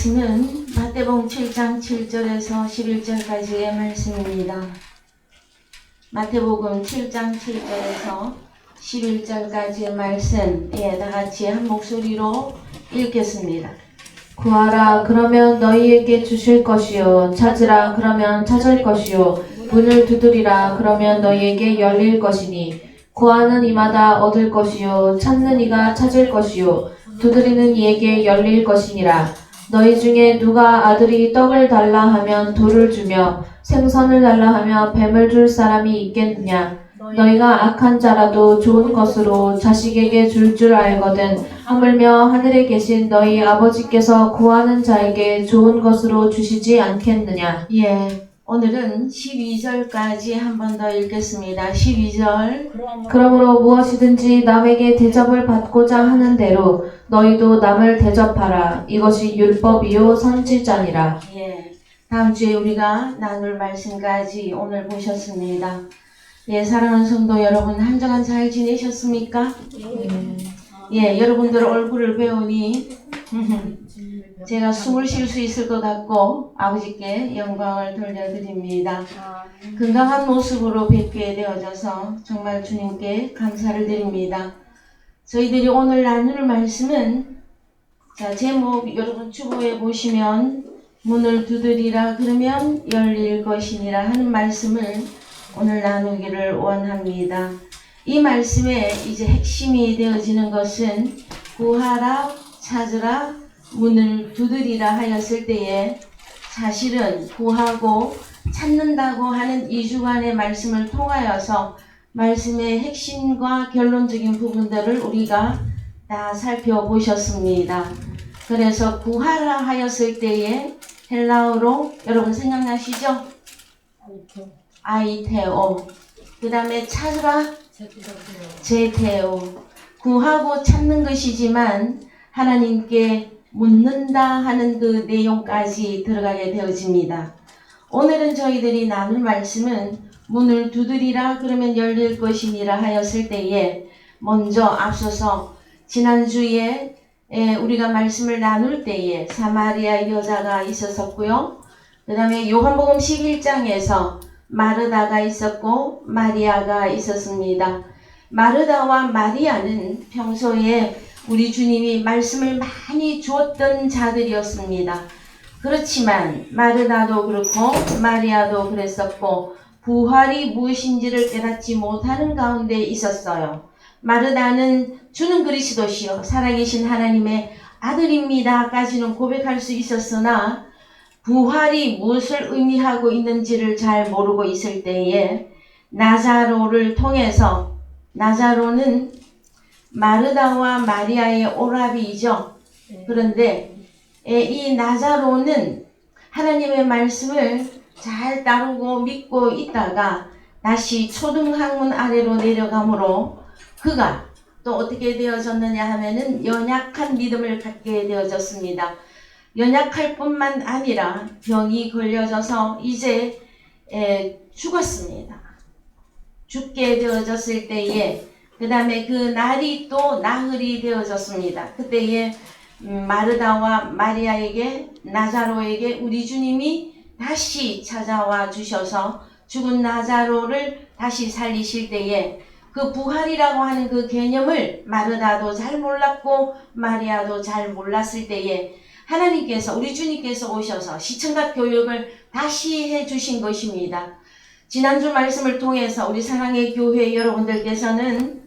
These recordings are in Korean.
말씀은 마태복음 7장 7절에서 11절까지의 말씀입니다. 마태복음 7장 7절에서 11절까지의 말씀, 다 같이 한 목소리로 읽겠습니다. 구하라 그러면 너희에게 주실 것이요 찾으라 그러면 찾을 것이요 문을 두드리라 그러면 너희에게 열릴 것이니 구하는 이마다 얻을 것이요 찾는 이가 찾을 것이요 두드리는 이에게 열릴 것이니라. 너희 중에 누가 아들이 떡을 달라 하면 돌을 주며 생선을 달라 하며 뱀을 줄 사람이 있겠느냐. 너희가 악한 자라도 좋은 것으로 자식에게 줄 알거든 하물며 하늘에 계신 너희 아버지께서 구하는 자에게 좋은 것으로 주시지 않겠느냐. 오늘은 12절까지 한 번 더 읽겠습니다. 12절. 그러므로 무엇이든지 남에게 대접을 받고자 하는 대로 너희도 남을 대접하라. 이것이 율법이요 선지자니라. 다음 주에 우리가 나눌 말씀까지 오늘 보셨습니다. 사랑하는 성도 여러분, 한 주간 잘 지내셨습니까? 여러분들 얼굴을 배우니 제가 숨을 쉴 수 있을 것 같고 아버지께 영광을 돌려드립니다. 건강한 모습으로 뵙게 되어져서 정말 주님께 감사를 드립니다. 저희들이 오늘 나눌 말씀은 제목 여러분 주보에 보시면 문을 두드리라 그러면 열릴 것이니라 하는 말씀을 오늘 나누기를 원합니다. 이 말씀의 이제 핵심이 되어지는 것은 구하라 찾으라 문을 두드리라 하였을 때에 사실은 구하고 찾는다고 하는 이 주간의 말씀을 통하여서 말씀의 핵심과 결론적인 부분들을 우리가 다 살펴보셨습니다. 그래서 구하라 하였을 때에 헬라어로 여러분 생각나시죠? 아이테오. 그 다음에 찾으라 제테오. 구하고 찾는 것이지만 하나님께 묻는다 하는 그 내용까지 들어가게 되어집니다. 오늘은 저희들이 나눌 말씀은 문을 두드리라 그러면 열릴 것이니라 하였을 때에 먼저 앞서서 지난주에 우리가 말씀을 나눌 때에 사마리아 여자가 있었고요. 그 다음에 요한복음 11장에서 마르다가 있었고 마리아가 있었습니다. 마르다와 마리아는 평소에 우리 주님이 말씀을 많이 주었던 자들이었습니다. 그렇지만 마르다도 그렇고 마리아도 그랬었고 부활이 무엇인지를 깨닫지 못하는 가운데 있었어요. 마르다는 주는 그리스도시요 살아계신 하나님의 아들입니다 까지는 고백할 수 있었으나 부활이 무엇을 의미하고 있는지를 잘 모르고 있을 때에 나자로를 통해서, 나자로는 마르다와 마리아의 오라비이죠. 그런데 이 나자로는 하나님의 말씀을 잘 따르고 믿고 있다가 다시 초등학문 아래로 내려가므로 그가 또 어떻게 되어졌느냐 하면은 연약한 믿음을 갖게 되어졌습니다. 연약할 뿐만 아니라 병이 걸려져서 이제 죽었습니다. 죽게 되어졌을 때에 그 다음에 그 날이 또 나흘이 되어졌습니다. 그때에 마르다와 마리아에게 나자로에게 우리 주님이 다시 찾아와 주셔서 죽은 나자로를 다시 살리실 때에 그 부활이라고 하는 그 개념을 마르다도 잘 몰랐고 마리아도 잘 몰랐을 때에 하나님께서 우리 주님께서 오셔서 시청각 교육을 다시 해주신 것입니다. 지난주 말씀을 통해서 우리 사랑의 교회 여러분들께서는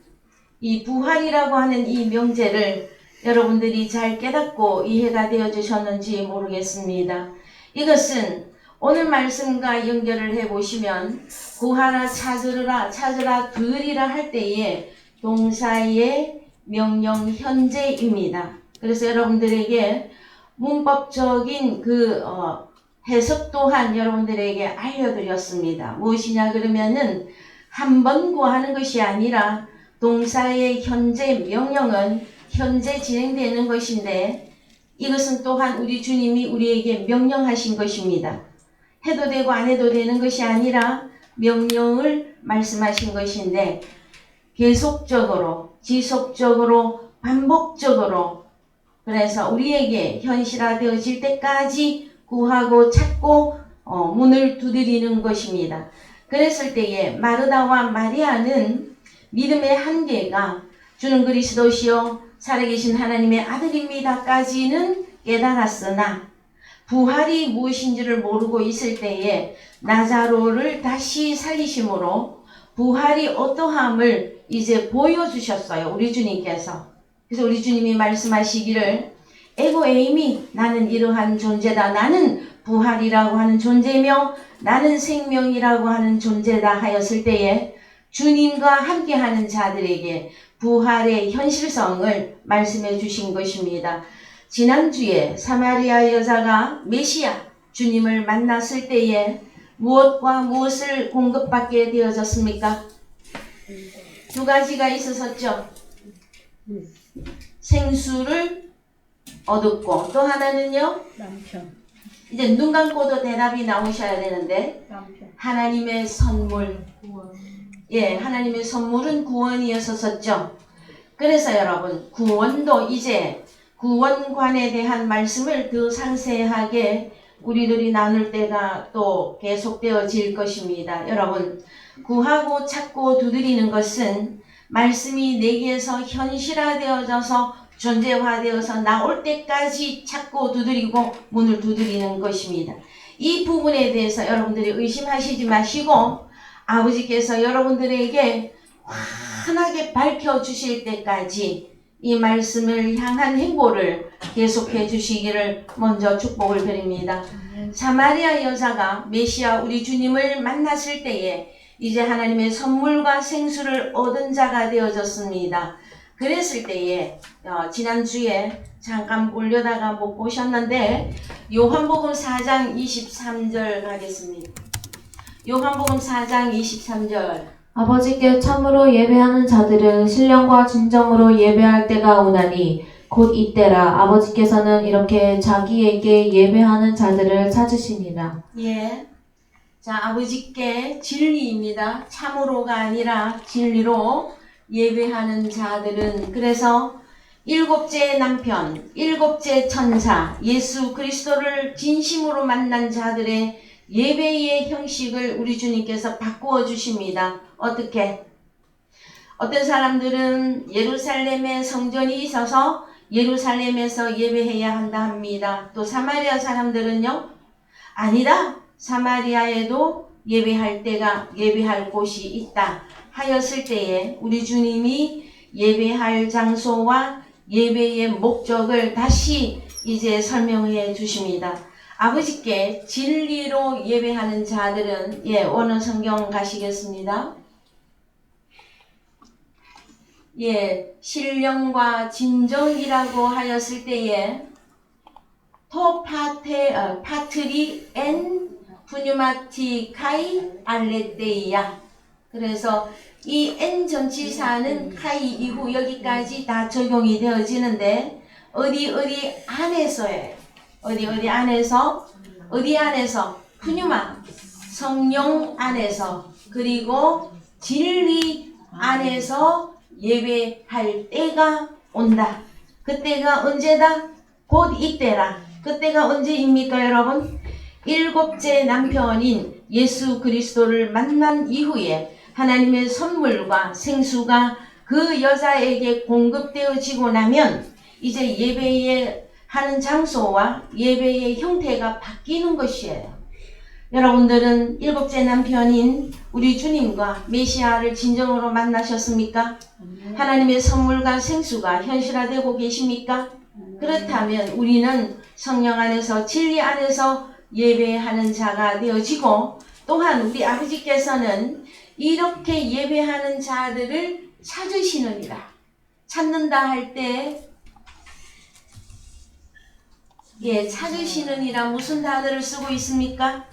이 부활이라고 하는 이 명제를 여러분들이 잘 깨닫고 이해가 되어 주셨는지 모르겠습니다. 이것은 오늘 말씀과 연결을 해보시면 구하라 찾으라 두드리라 할 때에 동사의 명령 현재입니다. 그래서 여러분들에게 문법적인 그 해석 또한 여러분들에게 알려드렸습니다. 무엇이냐 그러면은 한 번 구하는 것이 아니라 동사의 현재 명령은 현재 진행되는 것인데 이것은 또한 우리 주님이 우리에게 명령하신 것입니다. 해도 되고 안 해도 되는 것이 아니라 명령을 말씀하신 것인데 계속적으로 지속적으로 반복적으로 그래서 우리에게 현실화되어질 때까지 구하고 찾고 문을 두드리는 것입니다. 그랬을 때에 마르다와 마리아는 믿음의 한계가 주는 그리스도시요 살아계신 하나님의 아들입니다까지는 깨달았으나 부활이 무엇인지를 모르고 있을 때에 나사로를 다시 살리심으로 부활이 어떠함을 이제 보여주셨어요. 우리 주님께서. 그래서 우리 주님이 말씀하시기를 에고 에이미 나는 이러한 존재다. 나는 부활이라고 하는 존재며 나는 생명이라고 하는 존재다 하였을 때에 주님과 함께하는 자들에게 부활의 현실성을 말씀해 주신 것입니다. 지난주에 사마리아 여자가 메시아 주님을 만났을 때에 무엇과 무엇을 공급받게 되어졌습니까? 두 가지가 있었었죠. 생수를 얻었고 또 하나는요. 남편. 이제 눈 감고도 대답이 나오셔야 되는데 남편. 하나님의 선물. 예, 하나님의 선물은 구원이었었죠. 그래서 여러분 구원도 이제 구원관에 대한 말씀을 더 상세하게 우리들이 나눌 때가 또 계속되어질 것입니다. 여러분 구하고 찾고 두드리는 것은 말씀이 내게서 현실화되어져서 존재화되어서 나올 때까지 찾고 두드리고 문을 두드리는 것입니다. 이 부분에 대해서 여러분들이 의심하시지 마시고 아버지께서 여러분들에게 환하게 밝혀주실 때까지 이 말씀을 향한 행보를 계속해 주시기를 먼저 축복을 드립니다. 사마리아 여자가 메시아 우리 주님을 만났을 때에 이제 하나님의 선물과 생수를 얻은 자가 되어졌습니다. 그랬을 때에 지난주에 잠깐 보려다가 못 보셨는데 요한복음 4장 23절 가겠습니다. 요한복음 4장 23절 아버지께 참으로 예배하는 자들은 신령과 진정으로 예배할 때가 오나니 곧 이때라. 아버지께서는 이렇게 자기에게 예배하는 자들을 찾으시니라. 예. 자, 아버지께 진리입니다. 참으로가 아니라 진리로 예배하는 자들은 그래서 일곱째 남편, 일곱째 천사, 예수 그리스도를 진심으로 만난 자들의 예배의 형식을 우리 주님께서 바꾸어 주십니다. 어떻게? 어떤 사람들은 예루살렘에 성전이 있어서 예루살렘에서 예배해야 한다 합니다. 또 사마리아 사람들은요, 아니다. 사마리아에도 예배할 곳이 있다 하였을 때에 우리 주님이 예배할 장소와 예배의 목적을 다시 이제 설명해 주십니다. 아버지께 진리로 예배하는 자들은 어느 성경 가시겠습니다. 신령과 진정이라고 하였을 때에 파트리 엔 푸뉴마티카이 알레데이야. 그래서 이 엔 전치사는 카이 이후 여기까지 다 적용이 되어지는데 어디 안에서예요. 어디 안에서 푸뉴마 성령 안에서 그리고 진리 안에서 예배할 때가 온다. 그때가 언제다? 곧 이때라. 그때가 언제입니까 여러분? 일곱째 남편인 예수 그리스도를 만난 이후에 하나님의 선물과 생수가 그 여자에게 공급되어지고 나면 이제 예배의 하는 장소와 예배의 형태가 바뀌는 것이에요. 여러분들은 일곱째 남편인 우리 주님과 메시아를 진정으로 만나셨습니까? 하나님의 선물과 생수가 현실화되고 계십니까? 그렇다면 우리는 성령 안에서 진리 안에서 예배하는 자가 되어지고 또한 우리 아버지께서는 이렇게 예배하는 자들을 찾으시느니라. 찾는다 할 때 찾으시느니라 무슨 단어를 쓰고 있습니까?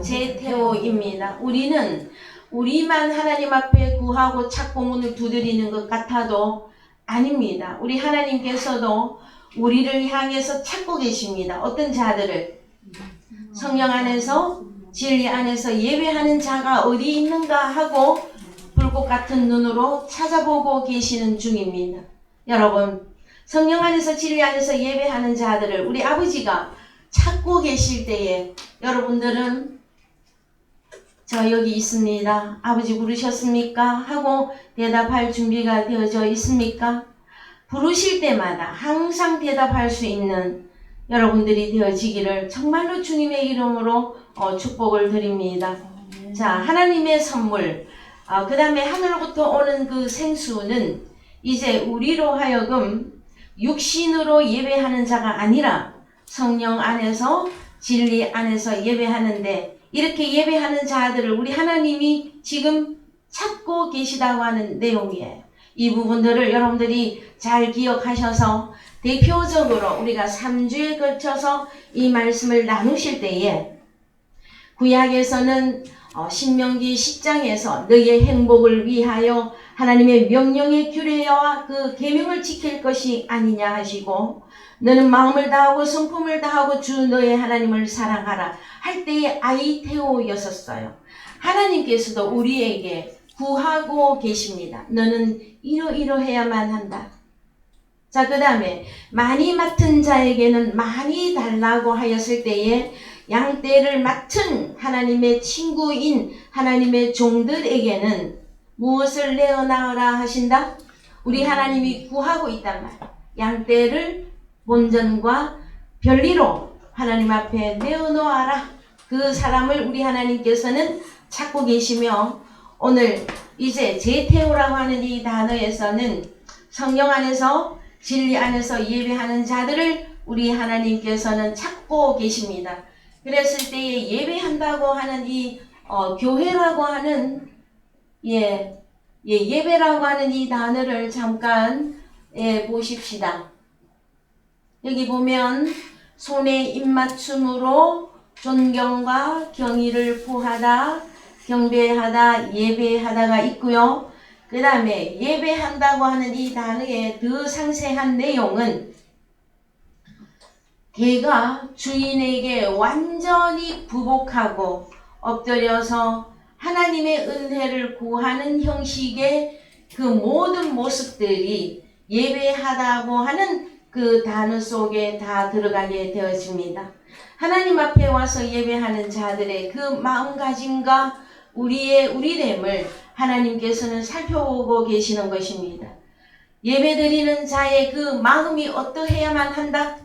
제테오입니다. 우리는 우리만 하나님 앞에 구하고 찾고 문을 두드리는 것 같아도 아닙니다. 우리 하나님께서도 우리를 향해서 찾고 계십니다. 어떤 자들을? 성령 안에서 진리 안에서 예배하는 자가 어디 있는가 하고 불꽃 같은 눈으로 찾아보고 계시는 중입니다. 여러분 성령 안에서 진리 안에서 예배하는 자들을 우리 아버지가 찾고 계실 때에 여러분들은 저 여기 있습니다. 아버지 부르셨습니까? 하고 대답할 준비가 되어져 있습니까? 부르실 때마다 항상 대답할 수 있는 여러분들이 되어지기를 정말로 주님의 이름으로 축복을 드립니다. 자, 하나님의 선물, 그 다음에 하늘로부터 오는 그 생수는 이제 우리로 하여금 육신으로 예배하는 자가 아니라 성령 안에서 진리 안에서 예배하는데 이렇게 예배하는 자들을 우리 하나님이 지금 찾고 계시다고 하는 내용이에요. 이 부분들을 여러분들이 잘 기억하셔서 대표적으로 우리가 3주에 걸쳐서 이 말씀을 나누실 때에 구약에서는 신명기 10장에서 너희의 행복을 위하여 하나님의 명령의 규례와 그 계명을 지킬 것이 아니냐 하시고 너는 마음을 다하고 성품을 다하고 주 너의 하나님을 사랑하라 할 때의 아이테오였었어요. 하나님께서도 우리에게 구하고 계십니다. 너는 이러이러해야만 한다. 자, 그 다음에 많이 맡은 자에게는 많이 달라고 하였을 때에 양떼를 맡은 하나님의 친구인 하나님의 종들에게는 무엇을 내어놔라 하신다? 우리 하나님이 구하고 있단 말이야. 양떼를 본전과 별리로 하나님 앞에 내어놓아라. 그 사람을 우리 하나님께서는 찾고 계시며 오늘 이제 제테오라고 하는 이 단어에서는 성령 안에서 진리 안에서 예배하는 자들을 우리 하나님께서는 찾고 계십니다. 그랬을 때에 예배한다고 하는 이 교회라고 하는 예배라고 하는 이 단어를 잠깐 보십시다. 여기 보면 손에 입맞춤으로 존경과 경의를 포하다, 경배하다, 예배하다가 있고요. 그 다음에 예배한다고 하는 이 단어의 더 상세한 내용은 개가 주인에게 완전히 부복하고 엎드려서 하나님의 은혜를 구하는 형식의 그 모든 모습들이 예배하다고 하는 그 단어 속에 다 들어가게 되어집니다. 하나님 앞에 와서 예배하는 자들의 그 마음가짐과 우리의 우리됨을 하나님께서는 살펴보고 계시는 것입니다. 예배드리는 자의 그 마음이 어떠해야만 한다?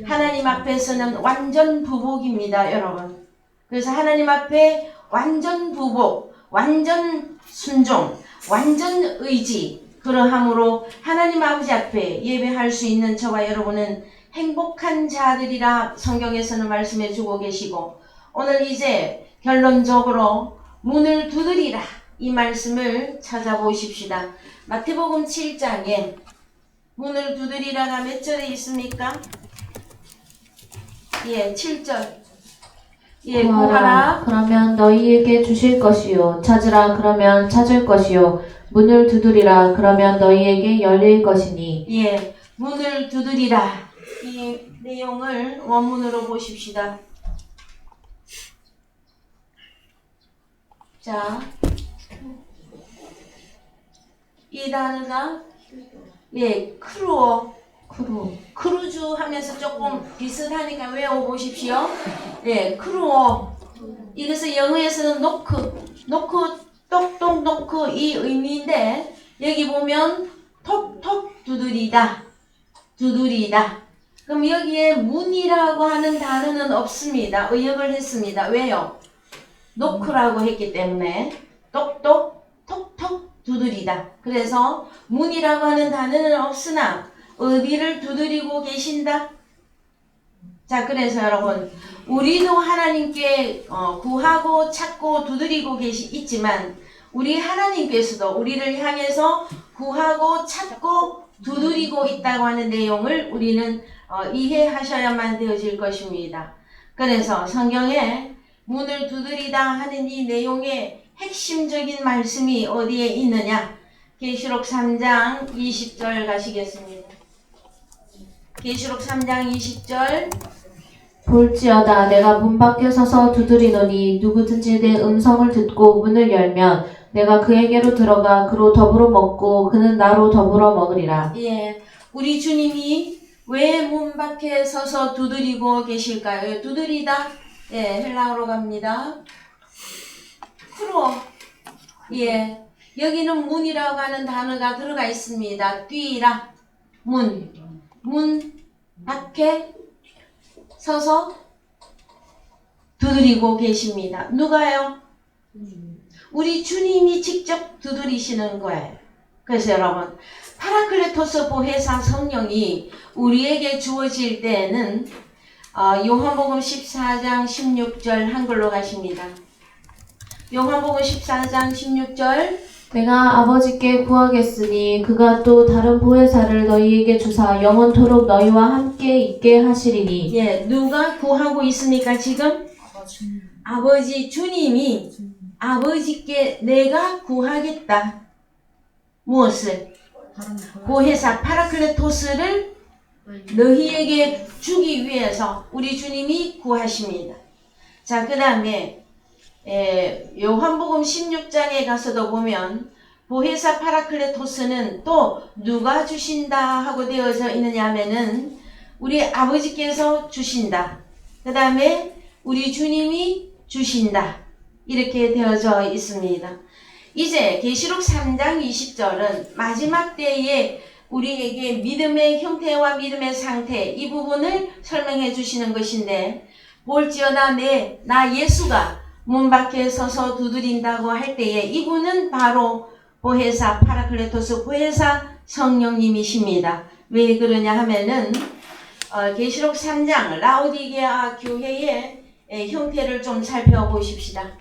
하나님 앞에서는 완전 부복입니다, 여러분. 그래서 하나님 앞에 완전 부복, 완전 순종, 완전 의지, 그러함으로 하나님 아버지 앞에 예배할 수 있는 저와 여러분은 행복한 자들이라 성경에서는 말씀해 주고 계시고, 오늘 이제 결론적으로 문을 두드리라 이 말씀을 찾아보십시다. 마태복음 7장에 문을 두드리라가 몇 절에 있습니까? 7절. 구하라. 그러면 너희에게 주실 것이요. 찾으라. 그러면 찾을 것이요. 문을 두드리라. 그러면 너희에게 열릴 것이니. 문을 두드리라. 이 내용을 원문으로 보십시다. 자, 이 단어가 크루즈 하면서 조금 비슷하니까 외워보십시오. 크루어. 이것은 영어에서는 똑똑 노크 이 의미인데 여기 보면 톡톡 두드리다. 그럼 여기에 문이라고 하는 단어는 없습니다. 의역을 했습니다. 왜요? 노크라고 했기 때문에 똑똑 톡톡 두드리다. 그래서 문이라고 하는 단어는 없으나 어디를 두드리고 계신다? 자, 그래서 여러분 우리도 하나님께 구하고 찾고 두드리고 있지만 우리 하나님께서도 우리를 향해서 구하고 찾고 두드리고 있다고 하는 내용을 우리는 이해하셔야만 되어질 것입니다. 그래서 성경에 문을 두드리다 하는 이 내용의 핵심적인 말씀이 어디에 있느냐? 계시록 3장 20절 가시겠습니다. 계시록 3장 20절. 볼지어다 내가 문 밖에 서서 두드리노니 누구든지 내 음성을 듣고 문을 열면 내가 그에게로 들어가 그로 더불어 먹고 그는 나로 더불어 먹으리라. 우리 주님이 왜 문 밖에 서서 두드리고 계실까요? 두드리다. 예, 헬라어로 갑니다. 크로. 예. 여기는 문이라고 하는 단어가 들어가 있습니다. 뛰라. 문. 문 밖에 서서 두드리고 계십니다. 누가요? 우리 주님이 직접 두드리시는 거예요. 그래서 여러분, 파라클레토스 보혜사 성령이 우리에게 주어질 때에는 요한복음 14장 16절 한글로 가십니다. 요한복음 14장 16절 내가 아버지께 구하겠으니 그가 또 다른 보혜사를 너희에게 주사 영원토록 너희와 함께 있게 하시리니. 예, 누가 구하고 있으니까 지금? 아버지 주님이 아버지께 내가 구하겠다. 무엇을? 보혜사 파라클레토스를 너희에게 주기 위해서 우리 주님이 구하십니다. 자, 그 다음에 요한복음 16장에 가서도 보면 보혜사 파라클레토스는 또 누가 주신다 하고 되어져 있느냐 하면은 우리 아버지께서 주신다. 그 다음에 우리 주님이 주신다. 이렇게 되어져 있습니다. 이제 계시록 3장 20절은 마지막 때에 우리에게 믿음의 형태와 믿음의 상태 이 부분을 설명해 주시는 것인데 볼지어다 나 예수가 문 밖에 서서 두드린다고 할 때에 이분은 바로 보혜사 파라클레토스 보혜사 성령님이십니다. 왜 그러냐 하면은 계시록 3장 라오디게아 교회의 형태를 좀 살펴보십시다.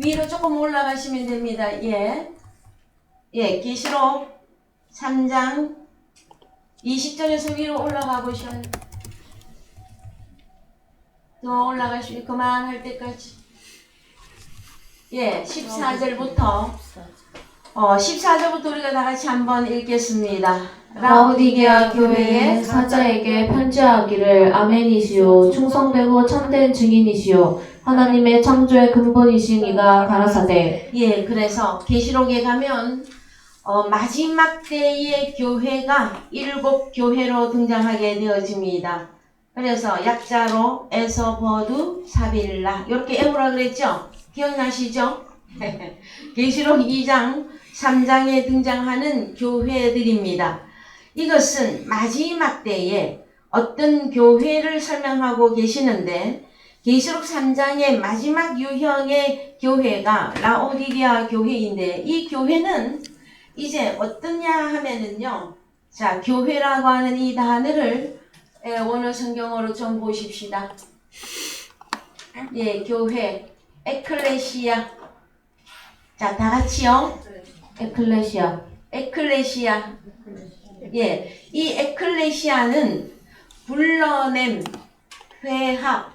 위로 조금 올라가시면 됩니다. 예, 계시록 3장 20절에서 위로 올라가 보셔요. 더 올라가시고 그만할 때까지. 예, 14절부터 14절부터 우리가 다 같이 한번 읽겠습니다. 라오디게아 교회의 사자에게 편지하기를 아멘이시오 충성되고 참된 증인이시오 하나님의 창조의 근본이신 이가 가라사대. 예, 그래서 계시록에 가면 마지막 때의 교회가 7교회로 등장하게 되어집니다. 그래서 약자로 에서버두 사빌라 이렇게 애우라 그랬죠? 기억나시죠? 계시록 2장 3장에 등장하는 교회들입니다. 이것은 마지막 때에 어떤 교회를 설명하고 계시는데 계시록 3장의 마지막 유형의 교회가 라오디게아 교회인데 이 교회는 이제 어떠냐 하면은요. 자, 교회라고 하는 이 단어를 원어 성경어로 좀 보십시다. 예, 교회, 에클레시아. 자, 다 같이요. 에클레시아. 에클레시아. 예, 이 에클레시아는 불러냄, 회합,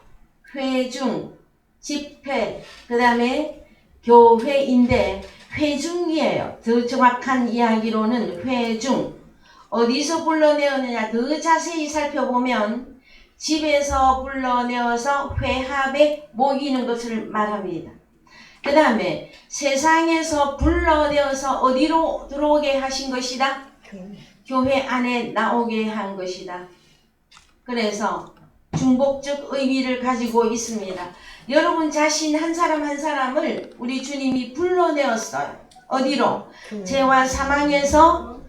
회중, 집회, 그 다음에 교회인데 회중이에요. 더 정확한 이야기로는 회중. 어디서 불러내었느냐 더 자세히 살펴보면 집에서 불러내어서 회합에 모이는 것을 말합니다. 그 다음에 세상에서 불러내어서 어디로 들어오게 하신 것이다? 교회 안에 나오게 한 것이다. 그래서 중복적 의미를 가지고 있습니다. 여러분 자신 한 사람 한 사람을 우리 주님이 불러내었어요. 어디로? 죄와 사망에서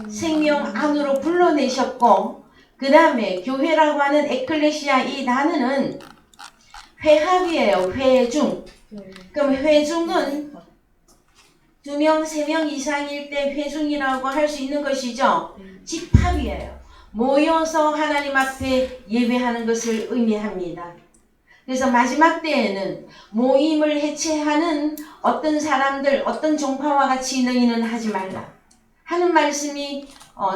생명 안으로 불러내셨고 그 다음에 교회라고 하는 에클레시아 이 단어는 회합이에요. 회중. 그럼 회중은 2명, 3명 이상일 때 회중이라고 할 수 있는 것이죠. 집합이에요. 모여서 하나님 앞에 예배하는 것을 의미합니다. 그래서 마지막 때에는 모임을 해체하는 어떤 사람들, 어떤 종파와 같이 너희는 하지 말라 하는 말씀이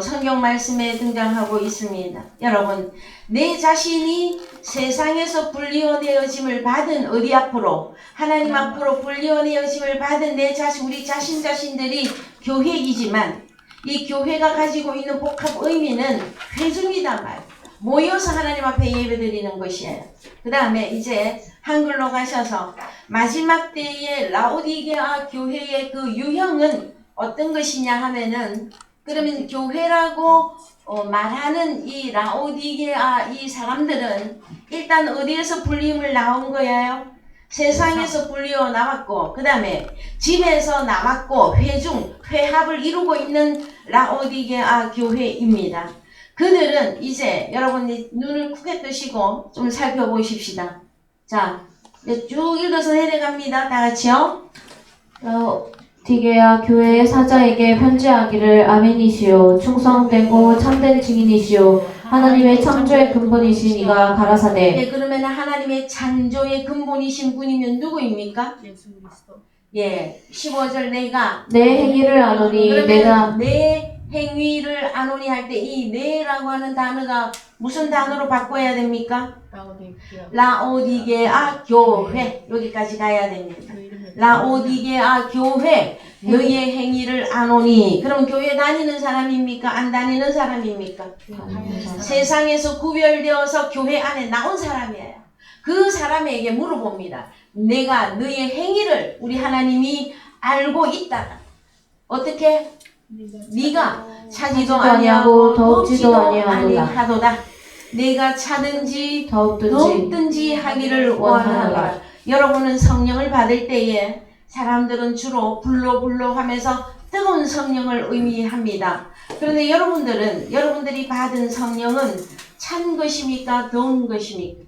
성경 말씀에 등장하고 있습니다. 여러분, 내 자신이 세상에서 분리어내어짐을 받은 어디 앞으로? 하나님 앞으로 분리어내어짐을 받은 내 자신, 우리 자신들이 교회이지만 이 교회가 가지고 있는 복합 의미는 회중이다 말. 모여서 하나님 앞에 예배드리는 것이에요. 그 다음에 이제 한글로 가셔서 마지막 때의 라오디게아 교회의 그 유형은 어떤 것이냐 하면은 그러면 교회라고 말하는 이 라오디게아 이 사람들은 일단 어디에서 불림을 나온 거예요? 세상에서 불리어 나왔고 그 다음에 집에서 나왔고 회합을 이루고 있는 라오디게아 교회입니다. 그들은 이제 여러분이 눈을 크게 뜨시고 좀 살펴보십시다. 자, 이제 쭉 읽어서 내려갑니다. 다 같이요. 라오디게아 교회의 사자에게 편지하기를 아멘이시오. 충성되고 참된 증인이시오. 하나님의 창조의 근본이신 이가 가라사대. 예, 그러면 하나님의 창조의 근본이신 분이면 누구입니까? 예수 그리스도. 예, 15절 내가 내 행위를 아노니 그러면 내가 내 행위를 아노니 할 때 이 내라고 하는 단어가 무슨 단어로 바꿔야 됩니까? 라오디게아. 라오디게아 교회 여기까지 가야 됩니다. 라오디게아 교회 너희의 행위를 아노니. 그럼 교회 다니는 사람입니까? 안 다니는 사람입니까? 세상에서 구별되어서 교회 안에 나온 사람이에요. 그 사람에게 물어봅니다. 내가 너희의 행위를 우리 하나님이 알고 있다. 어떻게? 네가 차지도 아니하고 더욱지도 아니하도다. 내가 차든지 더욱든지 하기를 원하노라. 여러분은 성령을 받을 때에 사람들은 주로 불로 하면서 뜨거운 성령을 의미합니다. 그런데 여러분들이 받은 성령은 찬 것입니까? 더운 것입니까?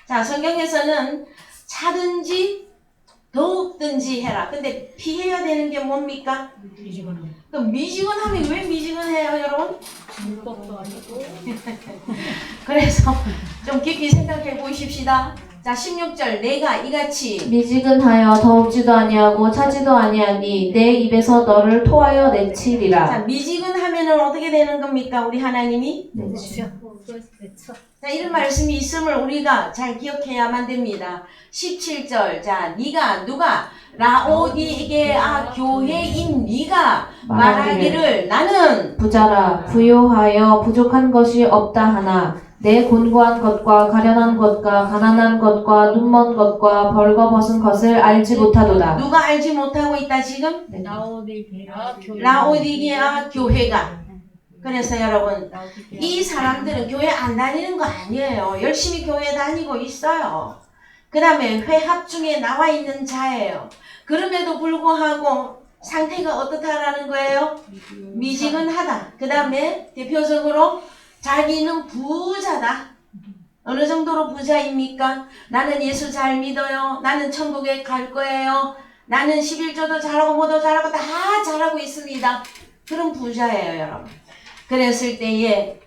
자, 성경에서는 차든지 더욱든지 해라. 근데 피해야 되는 게 뭡니까? 그럼 미지근하면 왜 미지근해요, 여러분? 불법도 아니고. 그래서 좀 깊이 생각해 보십시다. 자, 16절 내가 이같이 미지근하여 더욱지도 아니하고 차지도 아니하니 내 입에서 너를 토하여 내치리라. 자, 미지근하면은 어떻게 되는 겁니까? 우리 하나님이? 내치. 자, 이런 말씀이 있음을 우리가 잘 기억해야만 됩니다. 17절 자, 누가 라오디게아 교회인 네가 말하기를 나는 부자라 부요하여 부족한 것이 없다 하나 내 곤고한 것과 가련한 것과 가난한 것과 눈먼 것과 벌거벗은 것을 알지 못하도다. 누가 알지 못하고 있다 지금? 라오디게아 교회가. 그래서 여러분 이 사람들은 교회 안 다니는 거 아니에요. 열심히 교회 다니고 있어요. 그 다음에 회합 중에 나와 있는 자예요. 그럼에도 불구하고 상태가 어떻다라는 거예요? 미지근하다. 그 다음에 대표적으로 자기는 부자다. 어느 정도로 부자입니까? 나는 예수 잘 믿어요. 나는 천국에 갈 거예요. 나는 11조도 잘하고 뭐도 잘하고 다 잘하고 있습니다. 그런 부자예요, 여러분. 그랬을 때에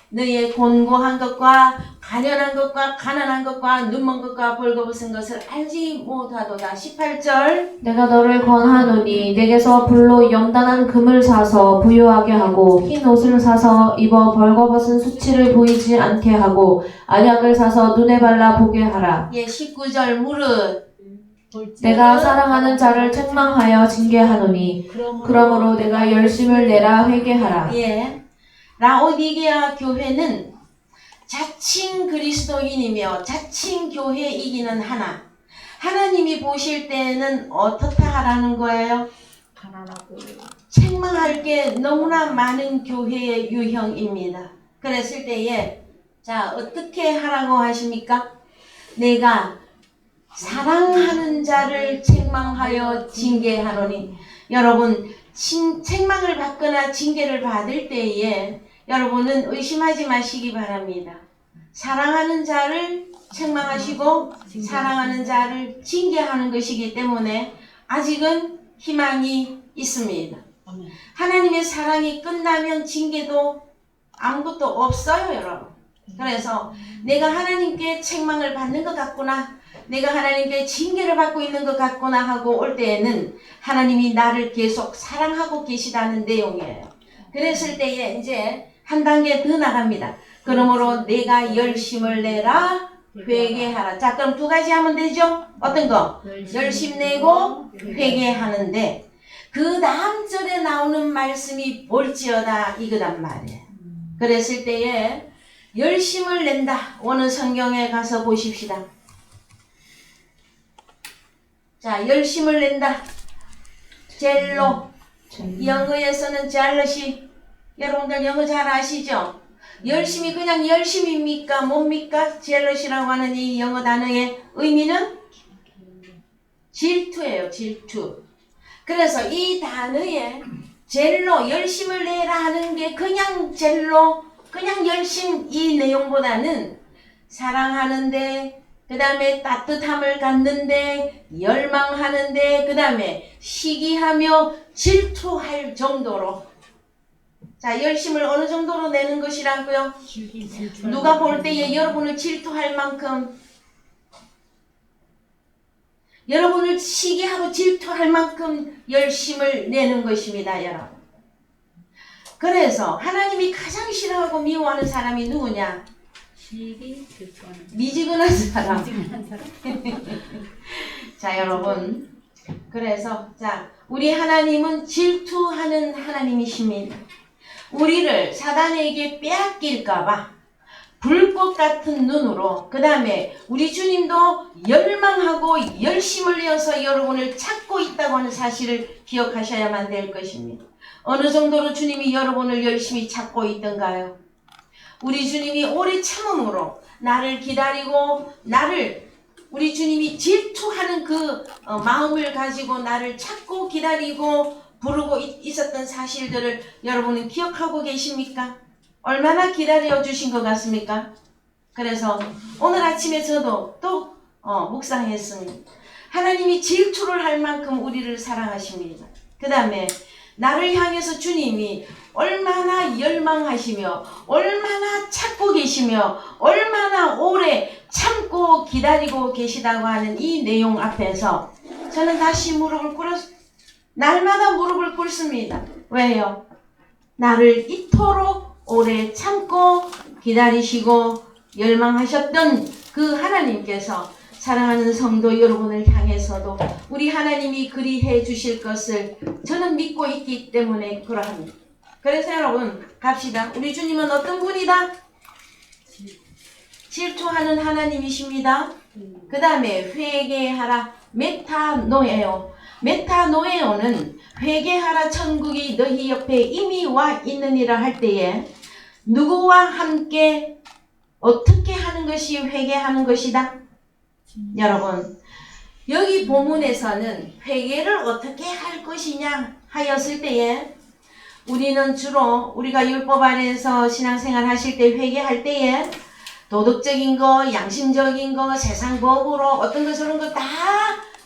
너희의 곤고한 것과 가련한 것과 가난한 것과 눈먼 것과 벌거벗은 것을 알지 못하도다. 18절 내가 너를 권하노니 내게서 불로 염단한 금을 사서 부요하게 하고 흰 옷을 사서 입어 벌거벗은 수치를 보이지 않게 하고 안약을 사서 눈에 발라 보게 하라. 예, 19절 무릇 내가 사랑하는 자를 책망하여 징계하노니 그러므로 내가 열심을 내라 회개하라. 예, 라오디게아 교회는 자칭 그리스도인이며 자칭 교회이기는 하나 하나님이 보실 때는 어떻다 하라는 거예요? 가난하고 책망할 게 너무나 많은 교회의 유형입니다. 그랬을 때에 자 어떻게 하라고 하십니까? 내가 사랑하는 자를 책망하여 징계하노니. 여러분 책망을 받거나 징계를 받을 때에 여러분은 의심하지 마시기 바랍니다. 사랑하는 자를 책망하시고 사랑하는 자를 징계하는 것이기 때문에 아직은 희망이 있습니다. 하나님의 사랑이 끝나면 징계도 아무것도 없어요, 여러분. 그래서 내가 하나님께 책망을 받는 것 같구나, 내가 하나님께 징계를 받고 있는 것 같구나 하고 올 때에는 하나님이 나를 계속 사랑하고 계시다는 내용이에요. 그랬을 때에 이제 한 단계 더 나갑니다. 그러므로 내가 열심을 내라 회개하라. 자, 그럼 두 가지 하면 되죠? 어떤 거? 열심 내고 회개하는데 그 다음 절에 나오는 말씀이 볼지어다 이거단 말이에요. 그랬을 때에 열심을 낸다. 오늘 성경에 가서 보십시다. 자, 열심을 낸다. 젤로. 영어에서는 잘럿이 여러분들 영어 잘 아시죠? 열심히 그냥 열심입니까? 뭡니까? 젤럿이라고 하는 이 영어 단어의 의미는 질투예요. 질투. 그래서 이 단어에 젤로 열심을 내라 하는 게 그냥 젤로 그냥 열심 이 내용보다는 사랑하는데 그 다음에 따뜻함을 갖는데 열망하는데 그 다음에 시기하며 질투할 정도로 자 열심을 어느 정도로 내는 것이라고요? 누가 볼 때에 여러분을 질투할 만큼 여러분을 시기하고 질투할 만큼 열심을 내는 것입니다. 여러분. 그래서 하나님이 가장 싫어하고 미워하는 사람이 누구냐? 시기 질투하는 미지근한 사람. 미지근한 사람. 자 여러분 그래서 자 우리 하나님은 질투하는 하나님이십니다. 우리를 사단에게 빼앗길까봐 불꽃 같은 눈으로 그 다음에 우리 주님도 열망하고 열심을 내어서 여러분을 찾고 있다고 하는 사실을 기억하셔야만 될 것입니다. 어느 정도로 주님이 여러분을 열심히 찾고 있던가요? 우리 주님이 오래 참음으로 나를 기다리고 나를 우리 주님이 질투하는 그 마음을 가지고 나를 찾고 기다리고 부르고 있었던 사실들을 여러분은 기억하고 계십니까? 얼마나 기다려 주신 것 같습니까? 그래서 오늘 아침에 저도 또 묵상했습니다. 하나님이 질투를 할 만큼 우리를 사랑하십니다. 그 다음에 나를 향해서 주님이 얼마나 열망하시며 얼마나 찾고 계시며 얼마나 오래 참고 기다리고 계시다고 하는 이 내용 앞에서 저는 다시 무릎을 꿇었습니다. 날마다 무릎을 꿇습니다. 왜요? 나를 이토록 오래 참고 기다리시고 열망하셨던 그 하나님께서 사랑하는 성도 여러분을 향해서도 우리 하나님이 그리해 주실 것을 저는 믿고 있기 때문에 그러합니다. 그래서 여러분 갑시다. 우리 주님은 어떤 분이다? 질투하는 하나님이십니다. 그 다음에 회개하라. 메타노에오. 메타노에오는 회개하라 천국이 너희 옆에 이미 와 있느니라 할 때에 누구와 함께 어떻게 하는 것이 회개하는 것이다? 여러분 여기 본문에서는 회개를 어떻게 할 것이냐 하였을 때에 우리는 주로 우리가 율법 아래에서 신앙생활 하실 때 회개할 때에 도덕적인 거, 양심적인 거, 세상 법으로 어떤 것 저런 거 다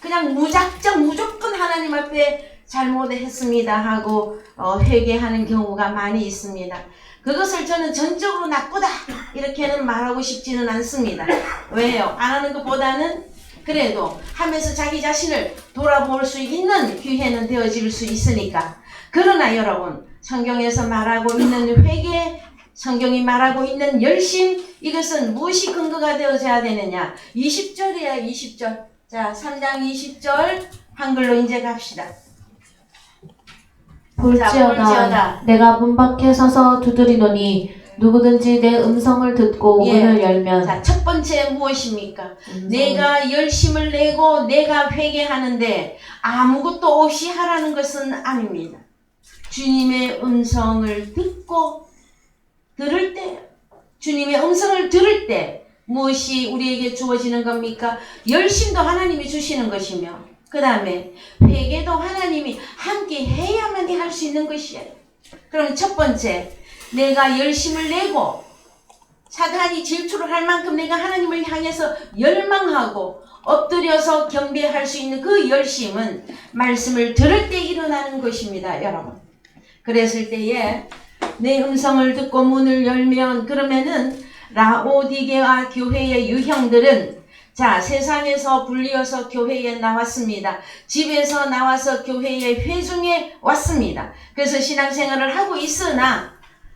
그냥 무조건 하나님 앞에 잘못했습니다 하고 회개하는 경우가 많이 있습니다. 그것을 저는 전적으로 나쁘다 이렇게는 말하고 싶지는 않습니다. 왜요? 안 하는 것보다는 그래도 하면서 자기 자신을 돌아볼 수 있는 기회는 되어질 수 있으니까. 그러나 여러분 성경에서 말하고 있는 회개, 성경이 말하고 있는 열심, 이것은 무엇이 근거가 되어져야 되느냐? 20절이야 20절. 자 3장 20절 한글로 이제 갑시다. 볼지어다 내가 문 밖에 서서 두드리노니 누구든지 내 음성을 듣고 문을 열면. 자, 첫 번째 무엇입니까? 내가 열심을 내고 내가 회개하는데 아무것도 없이 하라는 것은 아닙니다. 주님의 음성을 듣고 들을 때, 주님의 음성을 들을 때 무엇이 우리에게 주어지는 겁니까? 열심도 하나님이 주시는 것이며 그 다음에 회개도 하나님이 함께 해야만 할 수 있는 것이에요. 그럼 첫 번째, 내가 열심을 내고 사단이 질투를 할 만큼 내가 하나님을 향해서 열망하고 엎드려서 경배할 수 있는 그 열심은 말씀을 들을 때 일어나는 것입니다. 여러분. 그랬을 때에 내 음성을 듣고 문을 열면 그러면은 라오디게아 교회의 유형들은 자 세상에서 불리어서 교회에 나왔습니다. 집에서 나와서 교회의 회중에 왔습니다. 그래서 신앙생활을 하고 있으나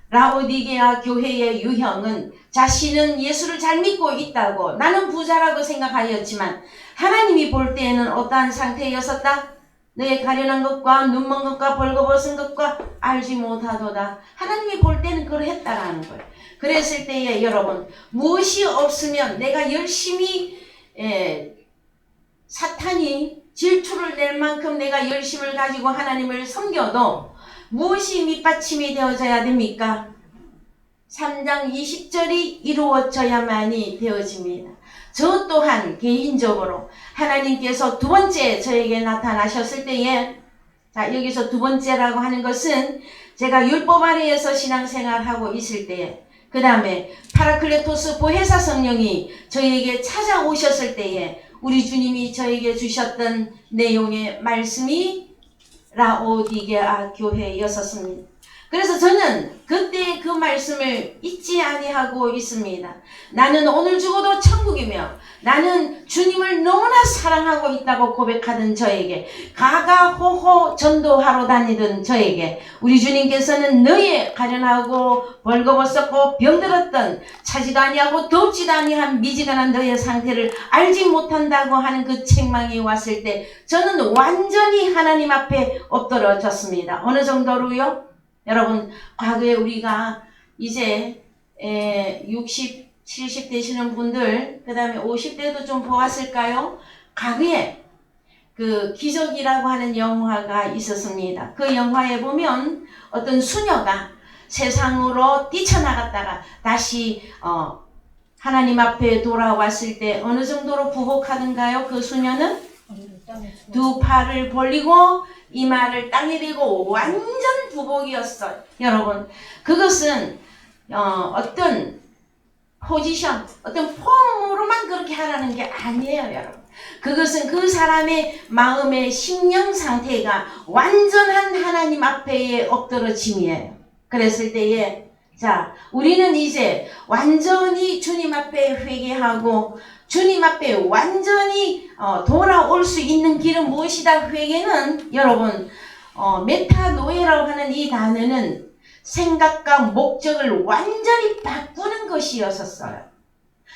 라오디게아 교회의 유형은 자신은 예수를 잘 믿고 있다고 나는 부자라고 생각하였지만 하나님이 볼 때에는 어떠한 상태였었다? 너의 가련한 것과 눈먼 것과 벌거벗은 것과 알지 못하도다. 하나님이 볼 때는 그러했다라는 거예요. 그랬을 때에 여러분 무엇이 없으면 내가 열심히 사탄이 질투를 낼 만큼 내가 열심을 가지고 하나님을 섬겨도 무엇이 밑받침이 되어져야 됩니까? 3장 20절이 이루어져야만이 되어집니다. 저 또한 개인적으로 하나님께서 두 번째 저에게 나타나셨을 때에, 자, 여기서 두 번째라고 하는 것은 제가 율법 아래에서 신앙생활하고 있을 때에, 그 다음에 파라클레토스 보혜사 성령이 저에게 찾아오셨을 때에 우리 주님이 저에게 주셨던 내용의 말씀이 라오디게아 교회였었습니다. 그래서 저는 그때 그 말씀을 잊지 아니하고 있습니다. 나는 오늘 죽어도 천국이며 나는 주님을 너무나 사랑하고 있다고 고백하던 저에게, 가가호호 전도하러 다니던 저에게 우리 주님께서는 너의 가련하고 벌거벗었고 병들었던, 차지도 아니하고 덥지도 아니한 미지근한 너의 상태를 알지 못한다고 하는 그 책망이 왔을 때 저는 완전히 하나님 앞에 엎드러졌습니다. 어느 정도로요? 여러분, 과거에 우리가 이제 60, 70 되시는 분들, 그 다음에 50대도 좀 보았을까요? 과거에 그 기적이라고 하는 영화가 있었습니다. 그 영화에 보면 어떤 수녀가 세상으로 뛰쳐나갔다가 다시 하나님 앞에 돌아왔을 때 어느 정도로 부복하던가요? 그 수녀는 두 팔을 벌리고 이마를 땅에 대고 완전 부복이었어요. 여러분, 그것은 어떤 포지션, 어떤 폼으로만 그렇게 하라는 게 아니에요, 여러분. 그것은 그 사람의 마음의 심령 상태가 완전한 하나님 앞에 엎드러짐이에요. 그랬을 때에, 자, 우리는 이제 완전히 주님 앞에 회개하고 주님 앞에 완전히 돌아올 수 있는 길은 무엇이다? 회개는 여러분, 메타노에라고 하는 이 단어는 생각과 목적을 완전히 바꾸는 것이었었어요.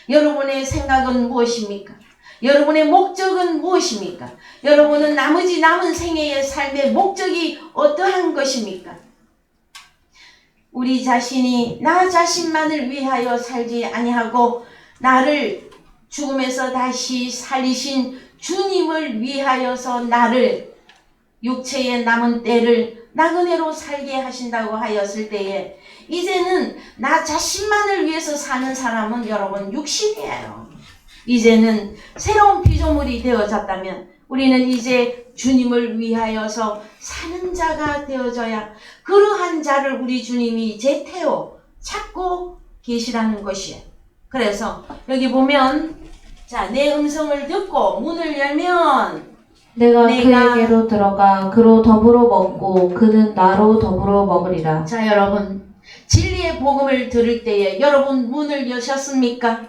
여러분의 생각은 무엇입니까? 여러분의 목적은 무엇입니까? 여러분은 나머지 남은 생애의 삶의 목적이 어떠한 것입니까? 우리 자신이 나 자신만을 위하여 살지 아니하고 나를 죽음에서 다시 살리신 주님을 위하여서 나를 육체의 남은 때를 나그네로 살게 하신다고 하였을 때에 이제는 나 자신만을 위해서 사는 사람은 여러분 육신이에요. 이제는 새로운 피조물이 되어졌다면 우리는 이제 주님을 위하여서 사는 자가 되어져야, 그러한 자를 우리 주님이 제태오 찾고 계시라는 것이에요. 그래서 여기 보면, 자, 내 음성을 듣고 문을 열면 내가 그에게로 들어가 그로 더불어 먹고 그는 나로 더불어 먹으리라. 자, 여러분, 진리의 복음을 들을 때에 여러분 문을 여셨습니까?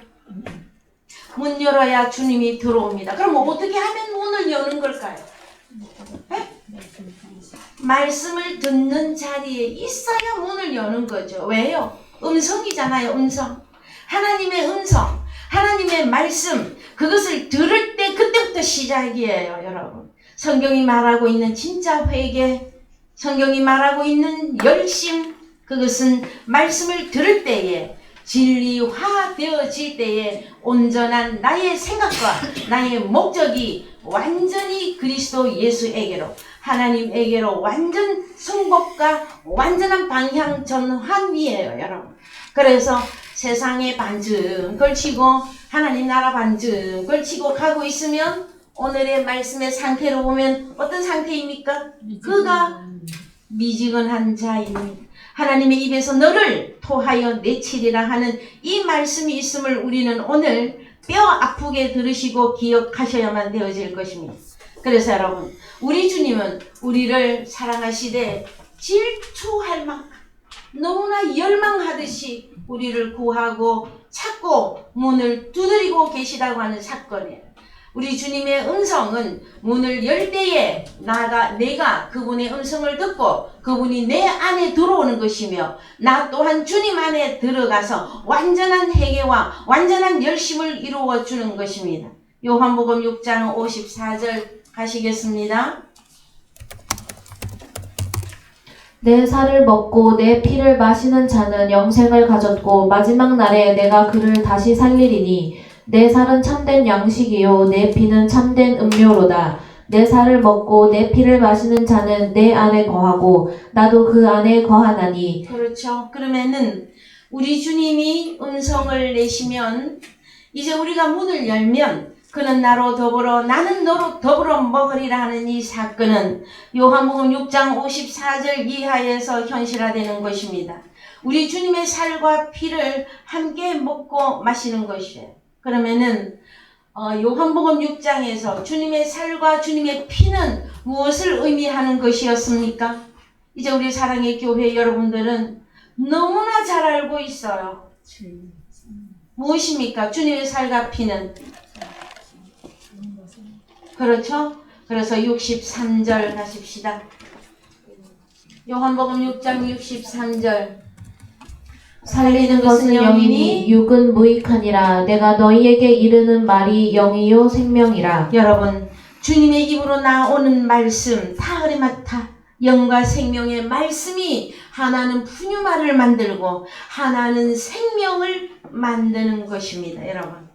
문 열어야 주님이 들어옵니다. 그럼 어떻게 하면 문을 여는 걸까요? 네? 말씀을 듣는 자리에 있어야 문을 여는 거죠. 왜요? 음성이잖아요. 음성. 하나님의 음성, 하나님의 말씀, 그것을 들을 때 그때부터 시작이에요. 여러분, 성경이 말하고 있는 진짜 회개, 성경이 말하고 있는 열심, 그것은 말씀을 들을 때에 진리화되어질 때에 온전한 나의 생각과 나의 목적이 완전히 그리스도 예수에게로, 하나님에게로 완전 승복과 완전한 방향 전환이에요. 여러분, 그래서 세상에 반쯤 걸치고 하나님 나라 반쯤 걸치고 가고 있으면 오늘의 말씀의 상태로 보면 어떤 상태입니까? 그가 미지근한 자입니다. 하나님의 입에서 너를 토하여 내치리라 하는 이 말씀이 있음을 우리는 오늘 뼈 아프게 들으시고 기억하셔야만 되어질 것입니다. 그래서 여러분, 우리 주님은 우리를 사랑하시되 질투할 만큼 너무나 열망하듯이 우리를 구하고 찾고 문을 두드리고 계시다고 하는 사건이에요. 우리 주님의 음성은 문을 열 때에 내가 그분의 음성을 듣고 그분이 내 안에 들어오는 것이며, 나 또한 주님 안에 들어가서 완전한 회개와 완전한 열심을 이루어 주는 것입니다. 요한복음 6장 54절 가시겠습니다. 내 살을 먹고 내 피를 마시는 자는 영생을 가졌고 마지막 날에 내가 그를 다시 살리리니 내 살은 참된 양식이요 내 피는 참된 음료로다. 내 살을 먹고 내 피를 마시는 자는 내 안에 거하고 나도 그 안에 거하나니. 그렇죠. 그러면은 우리 주님이 음성을 내시면 이제 우리가 문을 열면 그는 나로 더불어 나는 너로 더불어 먹으리라 하는 이 사건은 요한복음 6장 54절 이하에서 현실화되는 것입니다. 우리 주님의 살과 피를 함께 먹고 마시는 것이에요. 그러면은 요한복음 6장에서 주님의 살과 주님의 피는 무엇을 의미하는 것이었습니까? 이제 우리 사랑의 교회 여러분들은 너무나 잘 알고 있어요. 무엇입니까? 주님의 살과 피는. 그렇죠? 그래서 63절 가십시다. 요한복음 6장 63절. 살리는 것은 영이니 육은 무익하니라. 내가 너희에게 이르는 말이 영이요 생명이라. 여러분, 주님의 입으로 나오는 말씀 타흐리마타 영과 생명의 말씀이 하나는 푸뉴마를 만들고 하나는 생명을 만드는 것입니다. 여러분,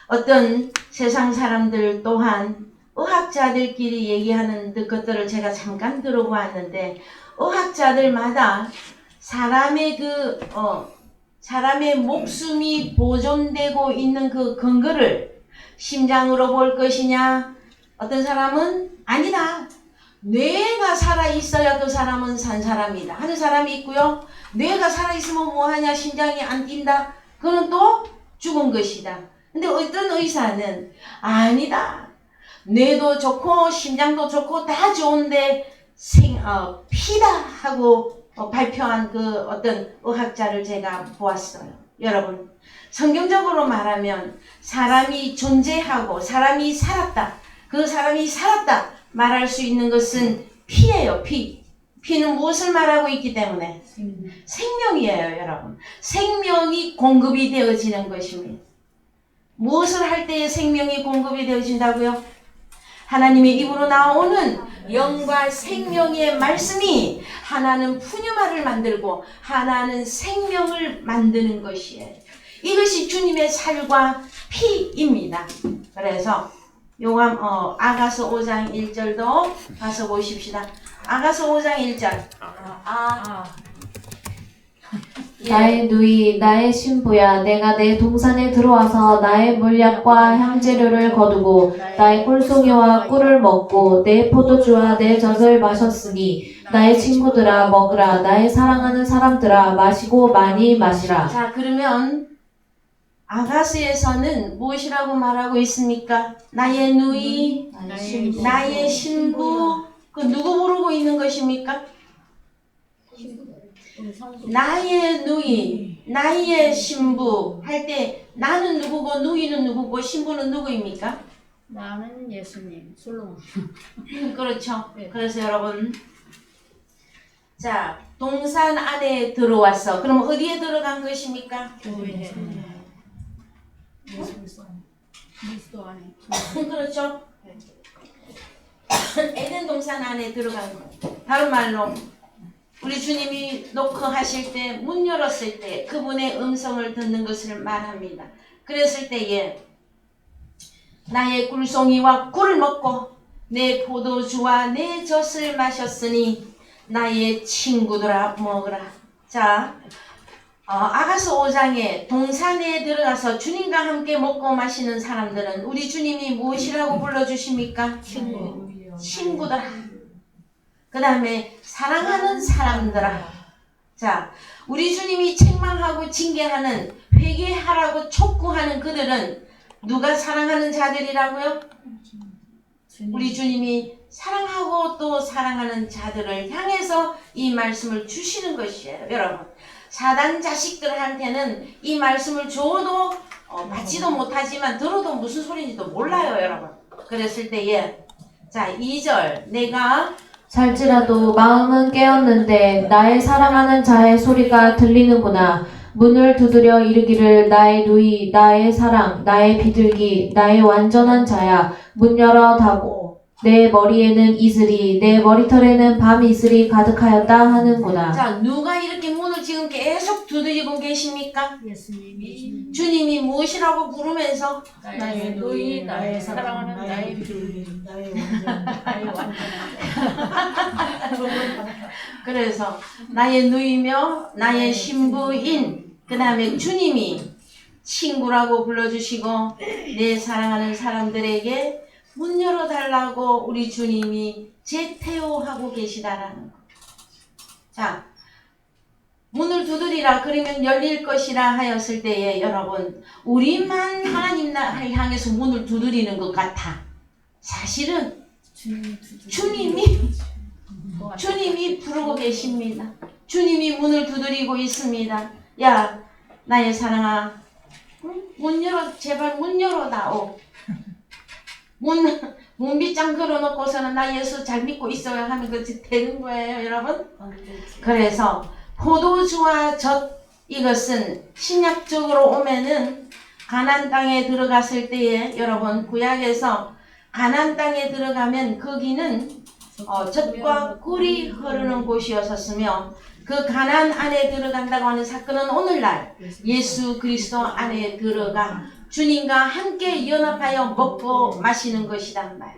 어떤 세상 사람들 또한 의학자들끼리 얘기하는 것들을 제가 잠깐 들어보았는데, 의학자들마다 사람의 목숨이 보존되고 있는 그 근거를 심장으로 볼 것이냐, 어떤 사람은 아니다, 뇌가 살아있어야 그 사람은 산 사람이다 하는 사람이 있고요. 뇌가 살아있으면 뭐하냐, 심장이 안 뛴다, 그는 또 죽은 것이다. 근데 어떤 의사는 아니다, 뇌도 좋고 심장도 좋고 다 좋은데 피다 하고 발표한 그 어떤 의학자를 제가 보았어요. 여러분, 성경적으로 말하면 사람이 존재하고 사람이 살았다, 그 사람이 살았다 말할 수 있는 것은 피예요. 피는 무엇을 말하고 있기 때문에? 생명이에요. 여러분, 생명이 공급이 되어지는 것입니다. 무엇을 할 때에 생명이 공급이 되어진다고요? 하나님의 입으로 나오는 영과 생명의 말씀이 하나는 푸뉴마를 만들고 하나는 생명을 만드는 것이에요. 이것이 주님의 살과 피입니다. 그래서 아가서 5장 1절도 가서 보십시다. 아가서 5장 1절. 나의 누이 나의 신부야, 내가 내 동산에 들어와서 나의 물약과 향재료를 거두고 나의 꿀송이와 꿀을 먹고 내 포도주와 내 젖을 마셨으니 나의 친구들아 먹으라, 나의 사랑하는 사람들아 마시고 많이 마시라. 자, 그러면 아가서에서는 무엇이라고 말하고 있습니까? 나의 누이, 나의 신부. 그 누구 부르고 있는 것입니까? 나의 누이, 나의 신부 할 때 나는 누구고 누이는 누구고 신부는 누구입니까? 나는 예수님, 솔로몬. 그렇죠. 네. 그래서 여러분, 자, 동산 안에 들어왔어. 그럼 어디에 들어간 것입니까? 교회. 그리스도 안에. 그렇죠. 에덴 동산 안에 들어간 거. 다른 말로 우리 주님이 노크하실 때, 문 열었을 때 그분의 음성을 듣는 것을 말합니다. 그랬을 때에 나의 꿀송이와 꿀을 먹고 내 포도주와 내 젖을 마셨으니 나의 친구들아 먹으라. 자, 아가서 5장에 동산에 들어가서 주님과 함께 먹고 마시는 사람들은 우리 주님이 무엇이라고 불러주십니까? 친구들아. 그 다음에 사랑하는 사람들아. 자, 우리 주님이 책망하고 징계하는, 회개하라고 촉구하는 그들은 누가 사랑하는 자들이라고요? 우리 주님이 사랑하고 또 사랑하는 자들을 향해서 이 말씀을 주시는 것이에요. 여러분, 사단 자식들한테는 이 말씀을 줘도 받지도 못하지만 들어도 무슨 소리인지도 몰라요. 여러분, 그랬을 때에 자, 2절 내가 살지라도 마음은 깨었는데 나의 사랑하는 자의 소리가 들리는구나. 문을 두드려 이르기를 나의 누이, 나의 사랑, 나의 비둘기, 나의 완전한 자야. 문 열어 닫고 내 머리에는 이슬이 내 머리털에는 밤 이슬이 가득하였다 하는구나. 자, 누가 이렇게 문을 지금 계속 두드리고 계십니까? 예수님이 주님이 무엇이라고 부르면서 나의 누이 나의 사랑하는 나의 주 나의 완전 나의 완전 그래서 나의 누이며 나의 신부인 그 다음에 주님이 친구라고 불러주시고 내 사랑하는 사람들에게 문 열어달라고 우리 주님이 재태호하고 계시다라는 거. 자, 문을 두드리라 그러면 열릴 것이라 하였을 때에 여러분 우리만 하나님 나라를 향해서 문을 두드리는 것 같아. 사실은 주님이 부르고 계십니다. 주님이 문을 두드리고 있습니다. 야, 나의 사랑아, 문 열어, 제발 문 열어다오. 문빗장 걸어놓고서는 나 예수 잘 믿고 있어야 하는 것이 되는 거예요, 여러분. 그래서 포도주와 젖 이것은 신약적으로 오면은 가나안 땅에 들어갔을 때에 여러분 구약에서 가나안 땅에 들어가면 거기는 젖과 꿀이 흐르는 곳이었었으며 그 가나안 안에 들어간다고 하는 사건은 오늘날 예수 그리스도 안에 들어가 주님과 함께 연합하여 먹고 마시는 것이란 말.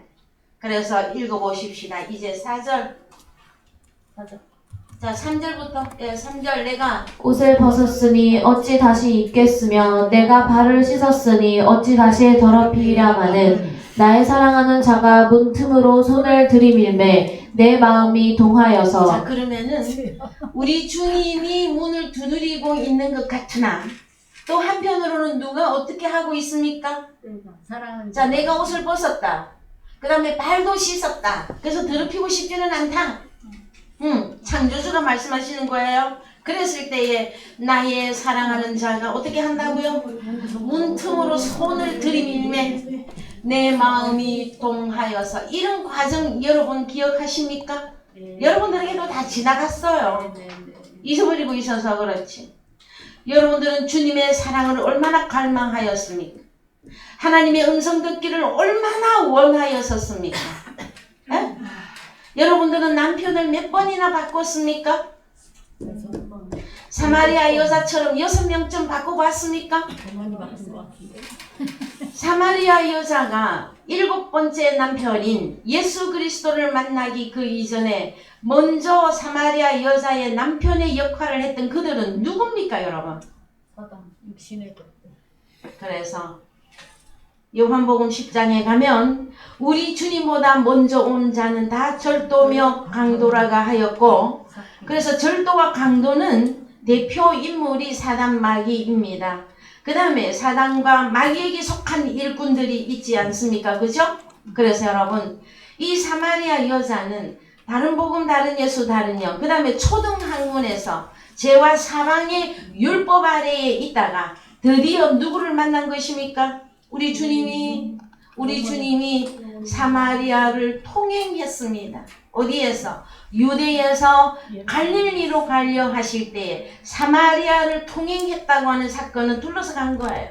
그래서 읽어보십시다. 이제 4절. 자, 3절부터. 3절 내가 옷을 벗었으니 어찌 다시 입겠으며 내가 발을 씻었으니 어찌 다시 더럽히랴마는 나의 사랑하는 자가 문 틈으로 손을 들이밀매 내 마음이 동하여서. 자, 그러면은 우리 주님이 문을 두드리고 있는 것 같으나 또 한편으로는 누가 어떻게 하고 있습니까? 사랑하는 자, 내가 옷을 벗었다. 그 다음에 발도 씻었다. 그래서 더럽히고 싶지는 않다. 창조주가 말씀하시는 거예요. 그랬을 때에 나의 사랑하는 자가 어떻게 한다고요? 문틈으로 손을 들이밀매 내 마음이 동하여서. 이런 과정 여러분 기억하십니까? 여러분들에게도 다 지나갔어요. 잊어버리고 있어서 그렇지. 여러분들은 주님의 사랑을 얼마나 갈망하였습니까? 하나님의 음성 듣기를 얼마나 원하였었습니까? 에? 여러분들은 남편을 몇 번이나 바꿨습니까? 사마리아 여자처럼 6명쯤 바꿔봤습니까? 사마리아 여자가 7번째 남편인 예수 그리스도를 만나기 그 이전에 먼저 사마리아 여자의 남편의 역할을 했던 그들은 누굽니까, 여러분? 육신의 것. 그래서 요한복음 10장에 가면 우리 주님보다 먼저 온 자는 다 절도며 강도라가 하였고, 그래서 절도와 강도는 대표 인물이 사단 마귀입니다. 그 다음에 사단과 마귀에게 속한 일꾼들이 있지 않습니까? 그죠? 그래서 여러분, 이 사마리아 여자는 다른 복음, 다른 예수, 다른 영, 그 다음에 초등학문에서 죄와 사망의 율법 아래에 있다가 드디어 누구를 만난 것입니까? 우리 주님이 사마리아를 통행했습니다. 어디에서? 유대에서 갈릴리로 가려 하실 때에 사마리아를 통행했다고 하는 사건은 둘러서 간 거예요.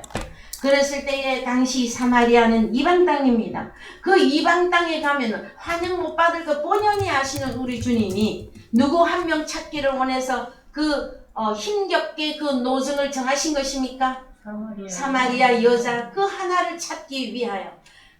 그랬을 때에 당시 사마리아는 이방 땅입니다. 그 이방 땅에 가면은 환영 못 받을 거 뻔히 아시는 우리 주님이 누구 한 명 찾기를 원해서 힘겹게 그 노정을 정하신 것입니까? 사마리아 여자 그 하나를 찾기 위하여.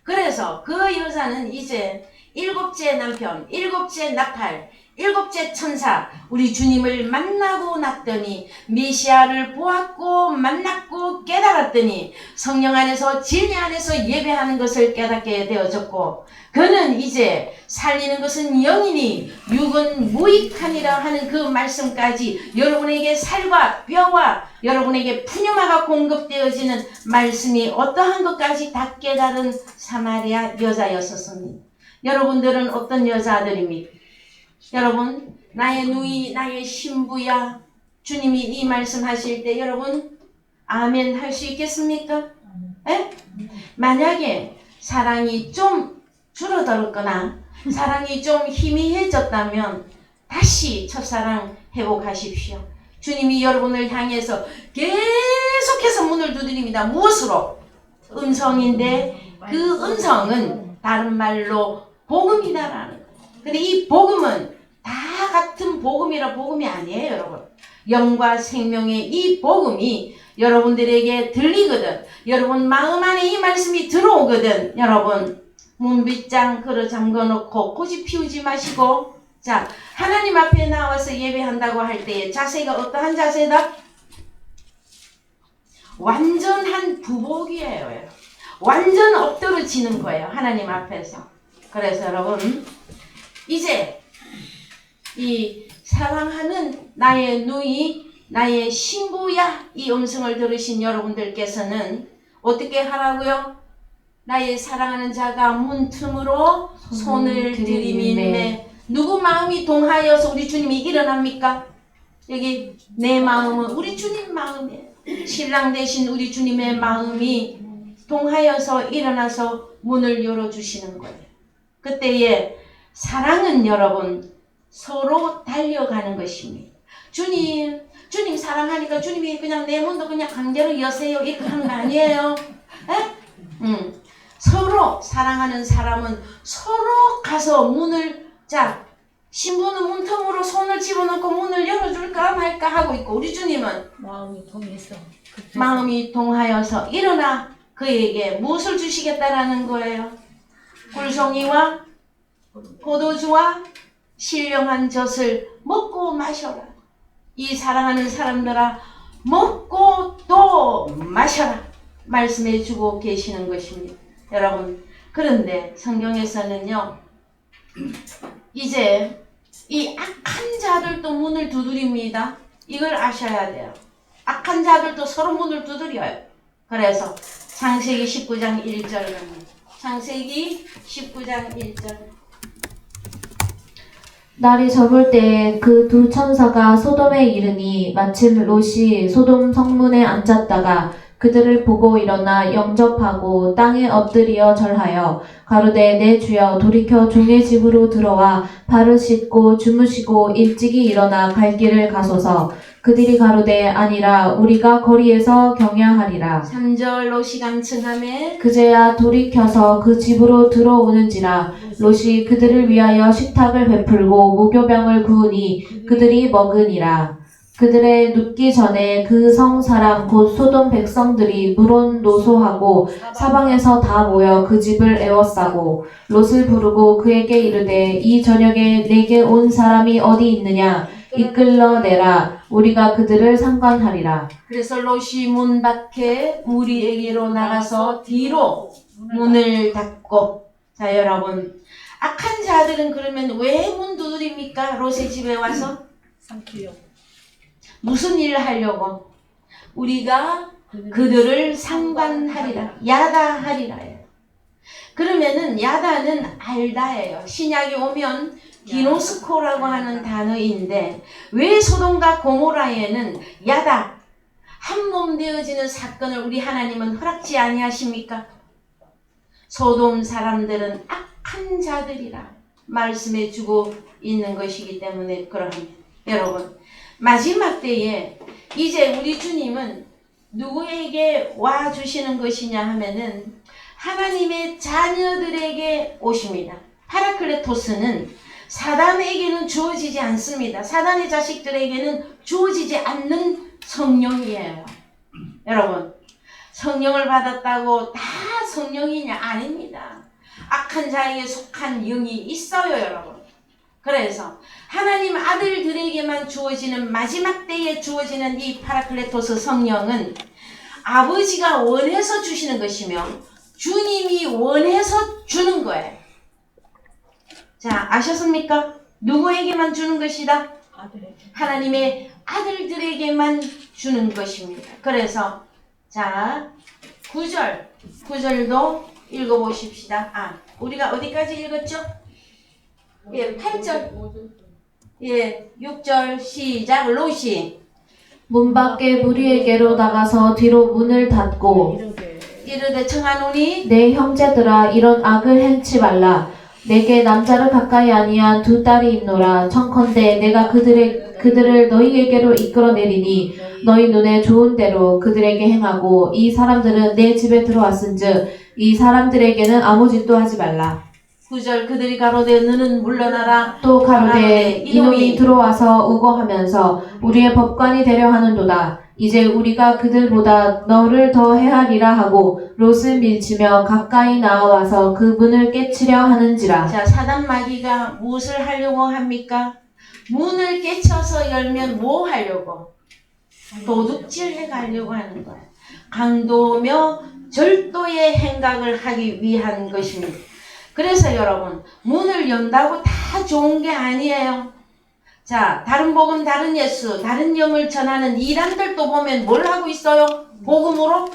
그래서 그 여자는 이제 7째 남편, 7째 나팔, 7째 천사 우리 주님을 만나고 났더니 메시아를 보았고 만났고 깨달았더니 성령 안에서 진리 안에서 예배하는 것을 깨닫게 되어졌고, 그는 이제 살리는 것은 영이니 육은 무익하니라 하는 그 말씀까지 여러분에게 살과 뼈와 여러분에게 푸뉴마가 공급되어지는 말씀이 어떠한 것까지 다 깨달은 사마리아 여자였었습니다. 여러분들은 어떤 여자들입니까? 여러분, 나의 누이, 나의 신부야. 주님이 이 말씀 하실 때 여러분 아멘 할 수 있겠습니까? 에? 만약에 사랑이 좀 줄어들었거나 사랑이 좀 희미해졌다면 다시 첫사랑 회복하십시오. 주님이 여러분을 향해서 계속해서 문을 두드립니다. 무엇으로? 음성인데 그 음성은 다른 말로 복음이다라는 거예요. 근데 이 복음은 다 같은 복음이라 복음이 아니에요, 여러분. 영과 생명의 이 복음이 여러분들에게 들리거든. 여러분 마음 안에 이 말씀이 들어오거든. 여러분 문빗장 걸어 잠궈놓고 고집 피우지 마시고, 자, 하나님 앞에 나와서 예배한다고 할 때의 자세가 어떠한 자세다? 완전한 부복이에요. 여러분. 완전 엎드러지는 거예요, 하나님 앞에서. 그래서 여러분 이제 이 사랑하는 나의 누이, 나의 신부야, 이 음성을 들으신 여러분들께서는 어떻게 하라고요? 나의 사랑하는 자가 문틈으로 손을 들이밀매. 누구 마음이 동하여서 우리 주님이 일어납니까? 여기 내 마음은 우리 주님 마음이에요. 신랑 되신 우리 주님의 마음이 동하여서 일어나서 문을 열어주시는 거예요. 그때에 사랑은 여러분 서로 달려가는 것입니다. 주님 사랑하니까 주님이 그냥 내 문도 그냥 강제로 여세요 이렇게 하는 거 아니에요. 서로 사랑하는 사람은 서로 가서 문을, 자, 신부는 문틈으로 손을 집어넣고 문을 열어줄까 말까 하고 있고, 우리 주님은 마음이 통해서 마음이 동하여서 일어나 그에게 무엇을 주시겠다라는 거예요? 굴송이와 포도주와 신령한 젖을 먹고 마셔라. 이 사랑하는 사람들아, 먹고 또 마셔라 말씀해 주고 계시는 것입니다. 여러분, 그런데 성경에서는요, 이제 이 악한 자들도 문을 두드립니다. 이걸 아셔야 돼요. 악한 자들도 서로 문을 두드려요. 그래서 창세기 19장 1절 창세기 19장 1절 날이 저물 때에 그 두 천사가 소돔에 이르니 마침 롯이 소돔 성문에 앉았다가 그들을 보고 일어나 영접하고 땅에 엎드려 절하여 가로되 내 주여 돌이켜 종의 집으로 들어와 발을 씻고 주무시고 일찍이 일어나 갈 길을 가소서. 그들이 가로되 아니라 우리가 거리에서 경야하리라. 3절 롯이 간청하매 그제야 돌이켜서 그 집으로 들어오는지라 롯이 그들을 위하여 식탁을 베풀고 무교병을 구우니 그들이 먹으니라. 그들의 눕기 전에 그 성 사람 곧 소돔 백성들이 물론 노소하고 사방에서 다 모여 그 집을 에워싸고 롯을 부르고 그에게 이르되 이 저녁에 내게 온 사람이 어디 있느냐 이끌러내라 우리가 그들을 상관하리라. 그래서 롯이 문 밖에 무리에게로 나가서 뒤로 문을 닫고, 자 여러분, 악한 자들은 그러면 왜 문 두드립니까? 롯의 집에 와서 삼키려 무슨 일을 하려고? 우리가 그들을 상관하리라, 야다하리라예요. 그러면은 야다는 알다예요. 신약에 오면 기노스코라고 하는 단어인데, 왜 소돔과 고모라에는 야다, 한몸 되어지는 사건을 우리 하나님은 허락지 아니하십니까? 소돔 사람들은 악한 자들이라 말씀해 주고 있는 것이기 때문에 그러합니다. 여러분, 마지막 때에 이제 우리 주님은 누구에게 와 주시는 것이냐 하면은 하나님의 자녀들에게 오십니다. 파라클레토스는 사단에게는 주어지지 않습니다. 사단의 자식들에게는 주어지지 않는 성령이에요. 여러분, 성령을 받았다고 다 성령이냐? 아닙니다. 악한 자에게 속한 영이 있어요, 여러분. 그래서 하나님 아들들에게만 주어지는 마지막 때에 주어지는 이 파라클레토스 성령은 아버지가 원해서 주시는 것이며 주님이 원해서 주는 거예요. 자, 아셨습니까? 누구에게만 주는 것이다? 아들에게 하나님의 아들들에게만 주는 것입니다. 그래서 자 9절도 읽어보십시다. 우리가 어디까지 읽었죠? 예, 8절, 예, 6절 시작. 롯이 문 밖에 무리에게로 나가서 뒤로 문을 닫고 이르되 청하노니 내 형제들아 이런 악을 행치 말라. 내게 남자를 가까이 아니한 두 딸이 있노라. 청컨대 내가 그들을 너희에게로 이끌어내리니 너희 눈에 좋은 대로 그들에게 행하고 이 사람들은 내 집에 들어왔은즉 이 사람들에게는 아무 짓도 하지 말라. 9절 그들이 가로되 너는 물러나라. 또 가로되 이놈이 들어와서 우거하면서 우리의 법관이 되려 하는도다. 이제 우리가 그들보다 너를 더 해하리라 하고 롯을 밀치며 가까이 나와서 그 문을 깨치려 하는지라. 자, 사단 마귀가 무엇을 하려고 합니까? 문을 깨쳐서 열면 뭐 하려고? 도둑질 해가려고 하는 거예요. 강도며 절도의 행각을 하기 위한 것입니다. 그래서 여러분, 문을 연다고 다 좋은 게 아니에요. 자, 다른 복음, 다른 예수, 다른 영을 전하는 이단들도 보면 뭘 하고 있어요? 복음으로?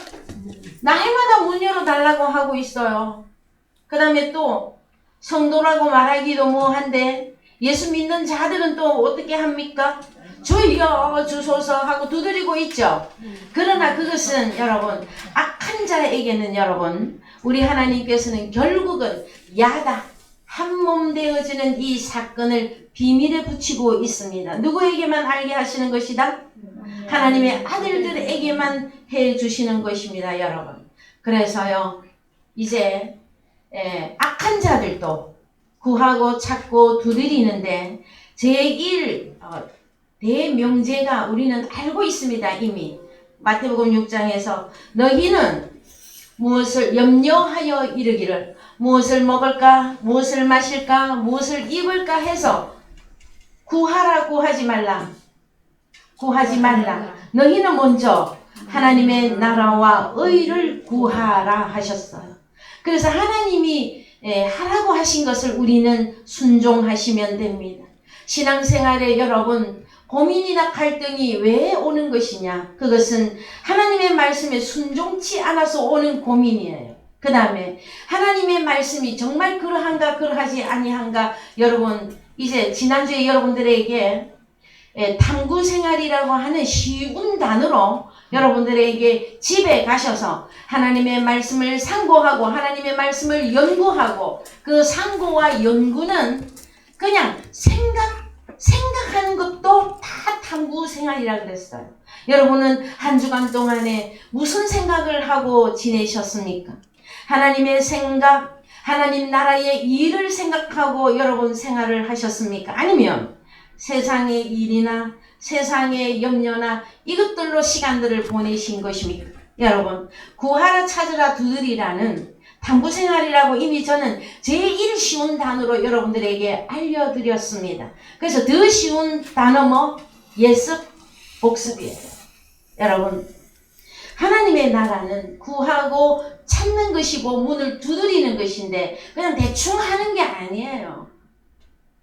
날마다 문 열어달라고 하고 있어요. 그 다음에 또 성도라고 말하기도 뭐한데 예수 믿는 자들은 또 어떻게 합니까? 주여 주소서 하고 두드리고 있죠. 그러나 그것은 여러분, 악한 자에게는 여러분, 우리 하나님께서는 결국은 야다 한몸 되어지는 이 사건을 비밀에 붙이고 있습니다. 누구에게만 알게 하시는 것이다? 하나님의 아들들에게만 해주시는 것입니다, 여러분. 그래서요, 이제 악한 자들도 구하고 찾고 두드리는데 제1 대명제가 우리는 알고 있습니다. 이미 마태복음 6장에서 너희는 무엇을 염려하여 이르기를 무엇을 먹을까, 무엇을 마실까, 무엇을 입을까 해서 구하라고 하지 말라. 구하지 말라. 너희는 먼저 하나님의 나라와 의를 구하라 하셨어요. 그래서 하나님이 하라고 하신 것을 우리는 순종하시면 됩니다. 신앙생활에 여러분 고민이나 갈등이 왜 오는 것이냐? 그것은 하나님의 말씀에 순종치 않아서 오는 고민이에요. 그 다음에 하나님의 말씀이 정말 그러한가 그러하지 아니한가. 여러분 이제 지난주에 여러분들에게 탐구생활이라고 하는 쉬운 단어로 여러분들에게 집에 가셔서 하나님의 말씀을 상고하고 하나님의 말씀을 연구하고 그 상고와 연구는 그냥 생각하는 것도 다 탐구생활이라고 그랬어요. 여러분은 한 주간 동안에 무슨 생각을 하고 지내셨습니까? 하나님의 생각, 하나님 나라의 일을 생각하고 여러분 생활을 하셨습니까? 아니면 세상의 일이나 세상의 염려나 이것들로 시간들을 보내신 것입니까? 여러분, 구하라 찾으라 두드리라는 탐구생활이라고 이미 저는 제일 쉬운 단어로 여러분들에게 알려드렸습니다. 그래서 더 쉬운 단어 뭐? 예습, 복습이에요. 여러분, 하나님의 나라는 구하고 찾는 것이고 문을 두드리는 것인데 그냥 대충 하는 게 아니에요.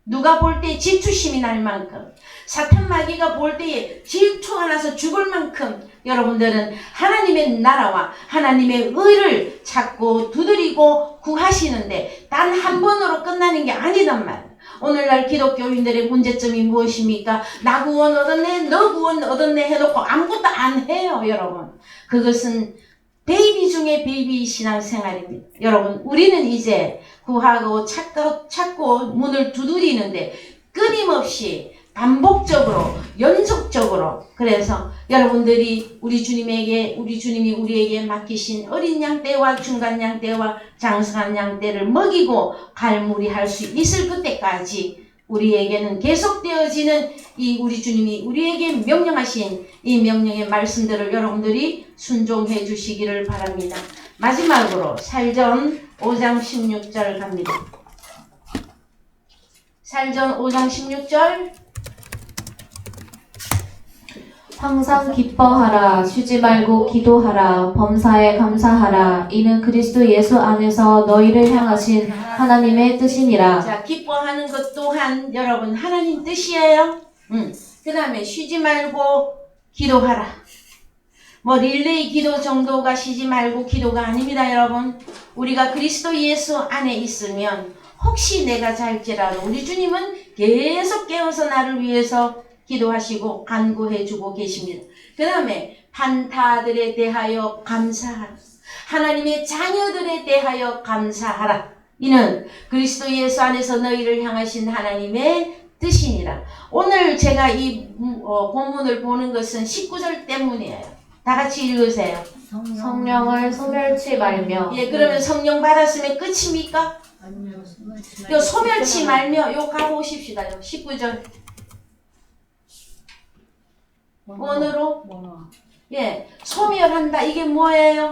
누가 볼 때 질투심이 날 만큼, 사탄 마귀가 볼 때에 질투가 나서 죽을 만큼 여러분들은 하나님의 나라와 하나님의 의를 찾고 두드리고 구하시는데 단 한 번으로 끝나는 게 아니단 말이에요. 오늘날 기독교인들의 문제점이 무엇입니까? 나 구원 얻었네, 너 구원 얻었네 해놓고 아무것도 안 해요, 여러분. 그것은 베이비 중에 베이비 신앙생활입니다. 여러분, 우리는 이제 구하고 찾고 문을 두드리는데 끊임없이 반복적으로 연속적으로 그래서 여러분들이 우리 주님이 우리에게 맡기신 어린 양떼와 중간 양떼와 장성한 양떼를 먹이고 갈무리할 수 있을 그때까지 우리에게는 계속되어지는 이 우리 주님이 우리에게 명령하신 이 명령의 말씀들을 여러분들이 순종해 주시기를 바랍니다. 마지막으로 살전 5장 16절 갑니다. 살전 5장 16절 항상 기뻐하라. 쉬지 말고 기도하라. 범사에 감사하라. 이는 그리스도 예수 안에서 너희를 향하신 하나님의 뜻이니라. 자, 기뻐하는 것 또한 여러분 하나님 뜻이에요. 그 다음에 쉬지 말고 기도하라. 뭐 릴레이 기도 정도가 쉬지 말고 기도가 아닙니다, 여러분. 우리가 그리스도 예수 안에 있으면 혹시 내가 잘지라도 우리 주님은 계속 깨어서 나를 위해서 기도하시고 간구해주고 계십니다. 그 다음에 판타들에 대하여 감사하라. 하나님의 자녀들에 대하여 감사하라. 이는 그리스도 예수 안에서 너희를 향하신 하나님의 뜻이니라. 오늘 제가 이 본문을 보는 것은 19절 때문이에요. 다 같이 읽으세요. 성령을 소멸치 말며. 예, 그러면 성령 받았으면 끝입니까? 요 소멸치 말며 요 가고 오십시다. 요 19절. 원으로 예, 소멸한다. 이게 뭐예요?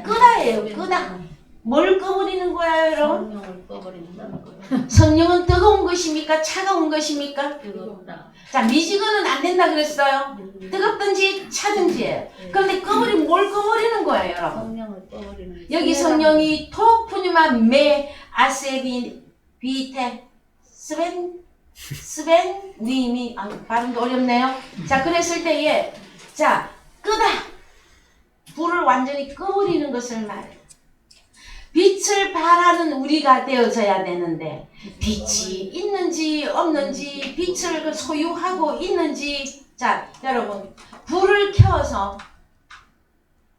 끄다예요. 끄다. 뭘 꺼버리는 거예요, 여러분? 성령을 꺼버린다는 거예요. 성령은 뜨거운 것입니까? 차가운 것입니까? 뜨겁다. 자, 미지근은 안 된다 그랬어요. 뜨겁든지 차든지예요. 그런데 꺼버리면 뭘 꺼버리는 거예요, 여러분? 성령을 꺼버리는. 여기 성령이 토푸뉴마 메 아세비 비테 스벤 님이 발음도 어렵네요. 자, 그랬을 때에 자, 끄다. 불을 완전히 꺼버리는 것을 말해요. 빛을 발하는 우리가 되어져야 되는데 빛이 있는지 없는지 빛을 소유하고 있는지 자 여러분 불을 켜서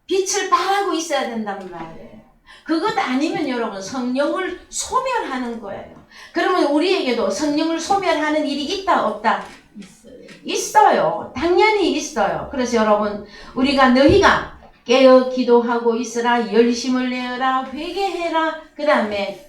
빛을 발하고 있어야 된단 말이에요. 그것 아니면 여러분 성령을 소멸하는 거예요. 그러면 우리에게도 성령을 소멸하는 일이 있다 없다? 있어요. 당연히 있어요. 그래서 여러분 우리가 너희가 깨어 기도하고 있으라 열심을 내어라 회개해라 그 다음에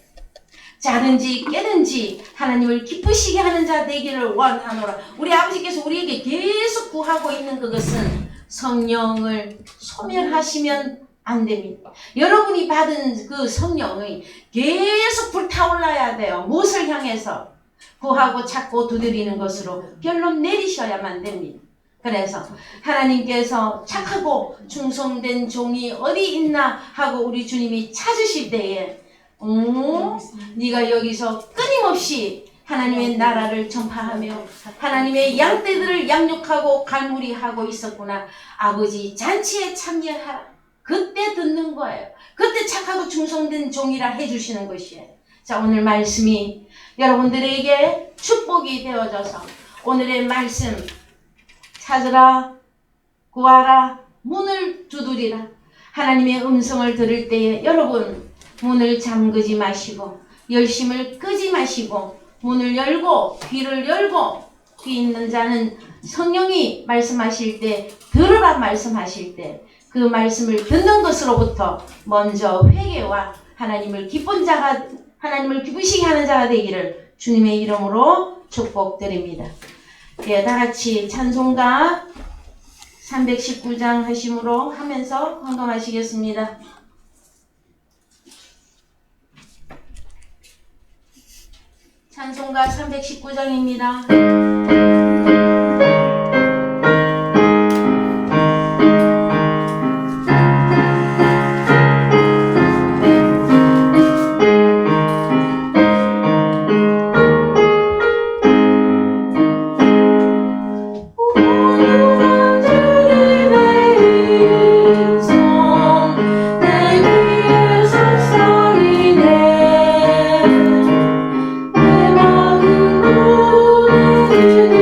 자든지 깨든지 하나님을 기쁘시게 하는 자 되기를 원하노라. 우리 아버지께서 우리에게 계속 구하고 있는 그것은 성령을 소멸하시면 안 됩니다. 여러분이 받은 그 성령이 계속 불타올라야 돼요. 무엇을 향해서? 구하고 찾고 두드리는 것으로 결론 내리셔야만 됩니다. 그래서 하나님께서 착하고 충성된 종이 어디 있나 하고 우리 주님이 찾으실 때에 네가 여기서 끊임없이 하나님의 나라를 전파하며 하나님의 양떼들을 양육하고 갈무리하고 있었구나. 아버지 잔치에 참여하라. 그때 듣는 거예요. 그때 착하고 충성된 종이라 해주시는 것이에요. 자, 오늘 말씀이 여러분들에게 축복이 되어져서 오늘의 말씀 찾으라, 구하라, 문을 두드리라. 하나님의 음성을 들을 때에 여러분 문을 잠그지 마시고 열심을 끄지 마시고 문을 열고 귀를 열고 귀 있는 자는 성령이 말씀하실 때 들으라 말씀하실 때 그 말씀을 듣는 것으로부터 먼저 회개와 하나님을 기쁘시게 하는 자가 되기를 주님의 이름으로 축복드립니다. 예, 다 같이 찬송가 319장 하심으로 하면서 헌금하시겠습니다. 찬송가 319장입니다. 주님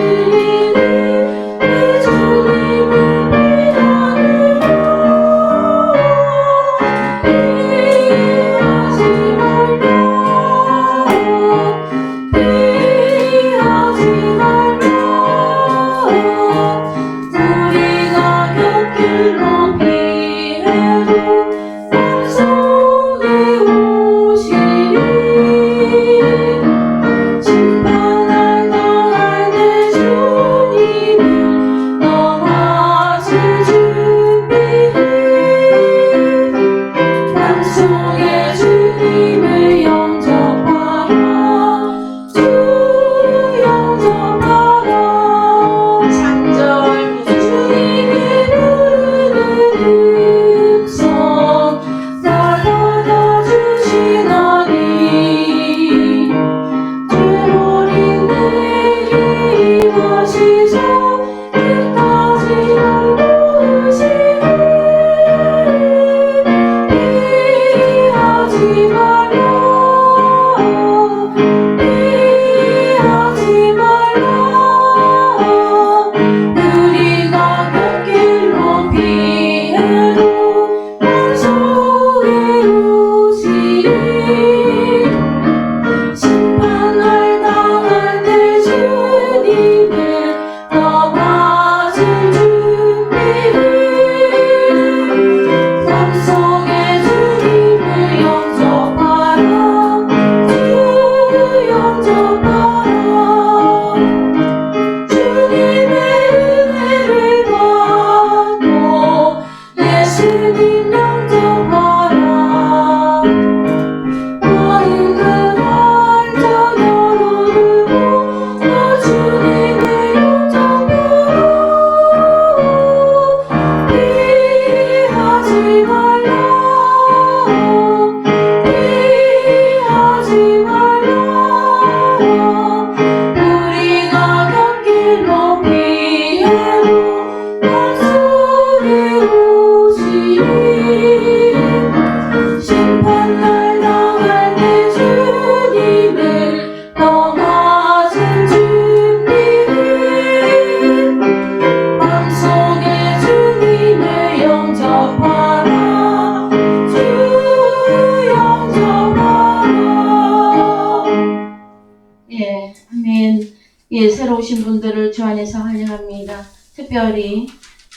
오신 분들을 주 안에서 환영합니다. 특별히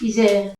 이제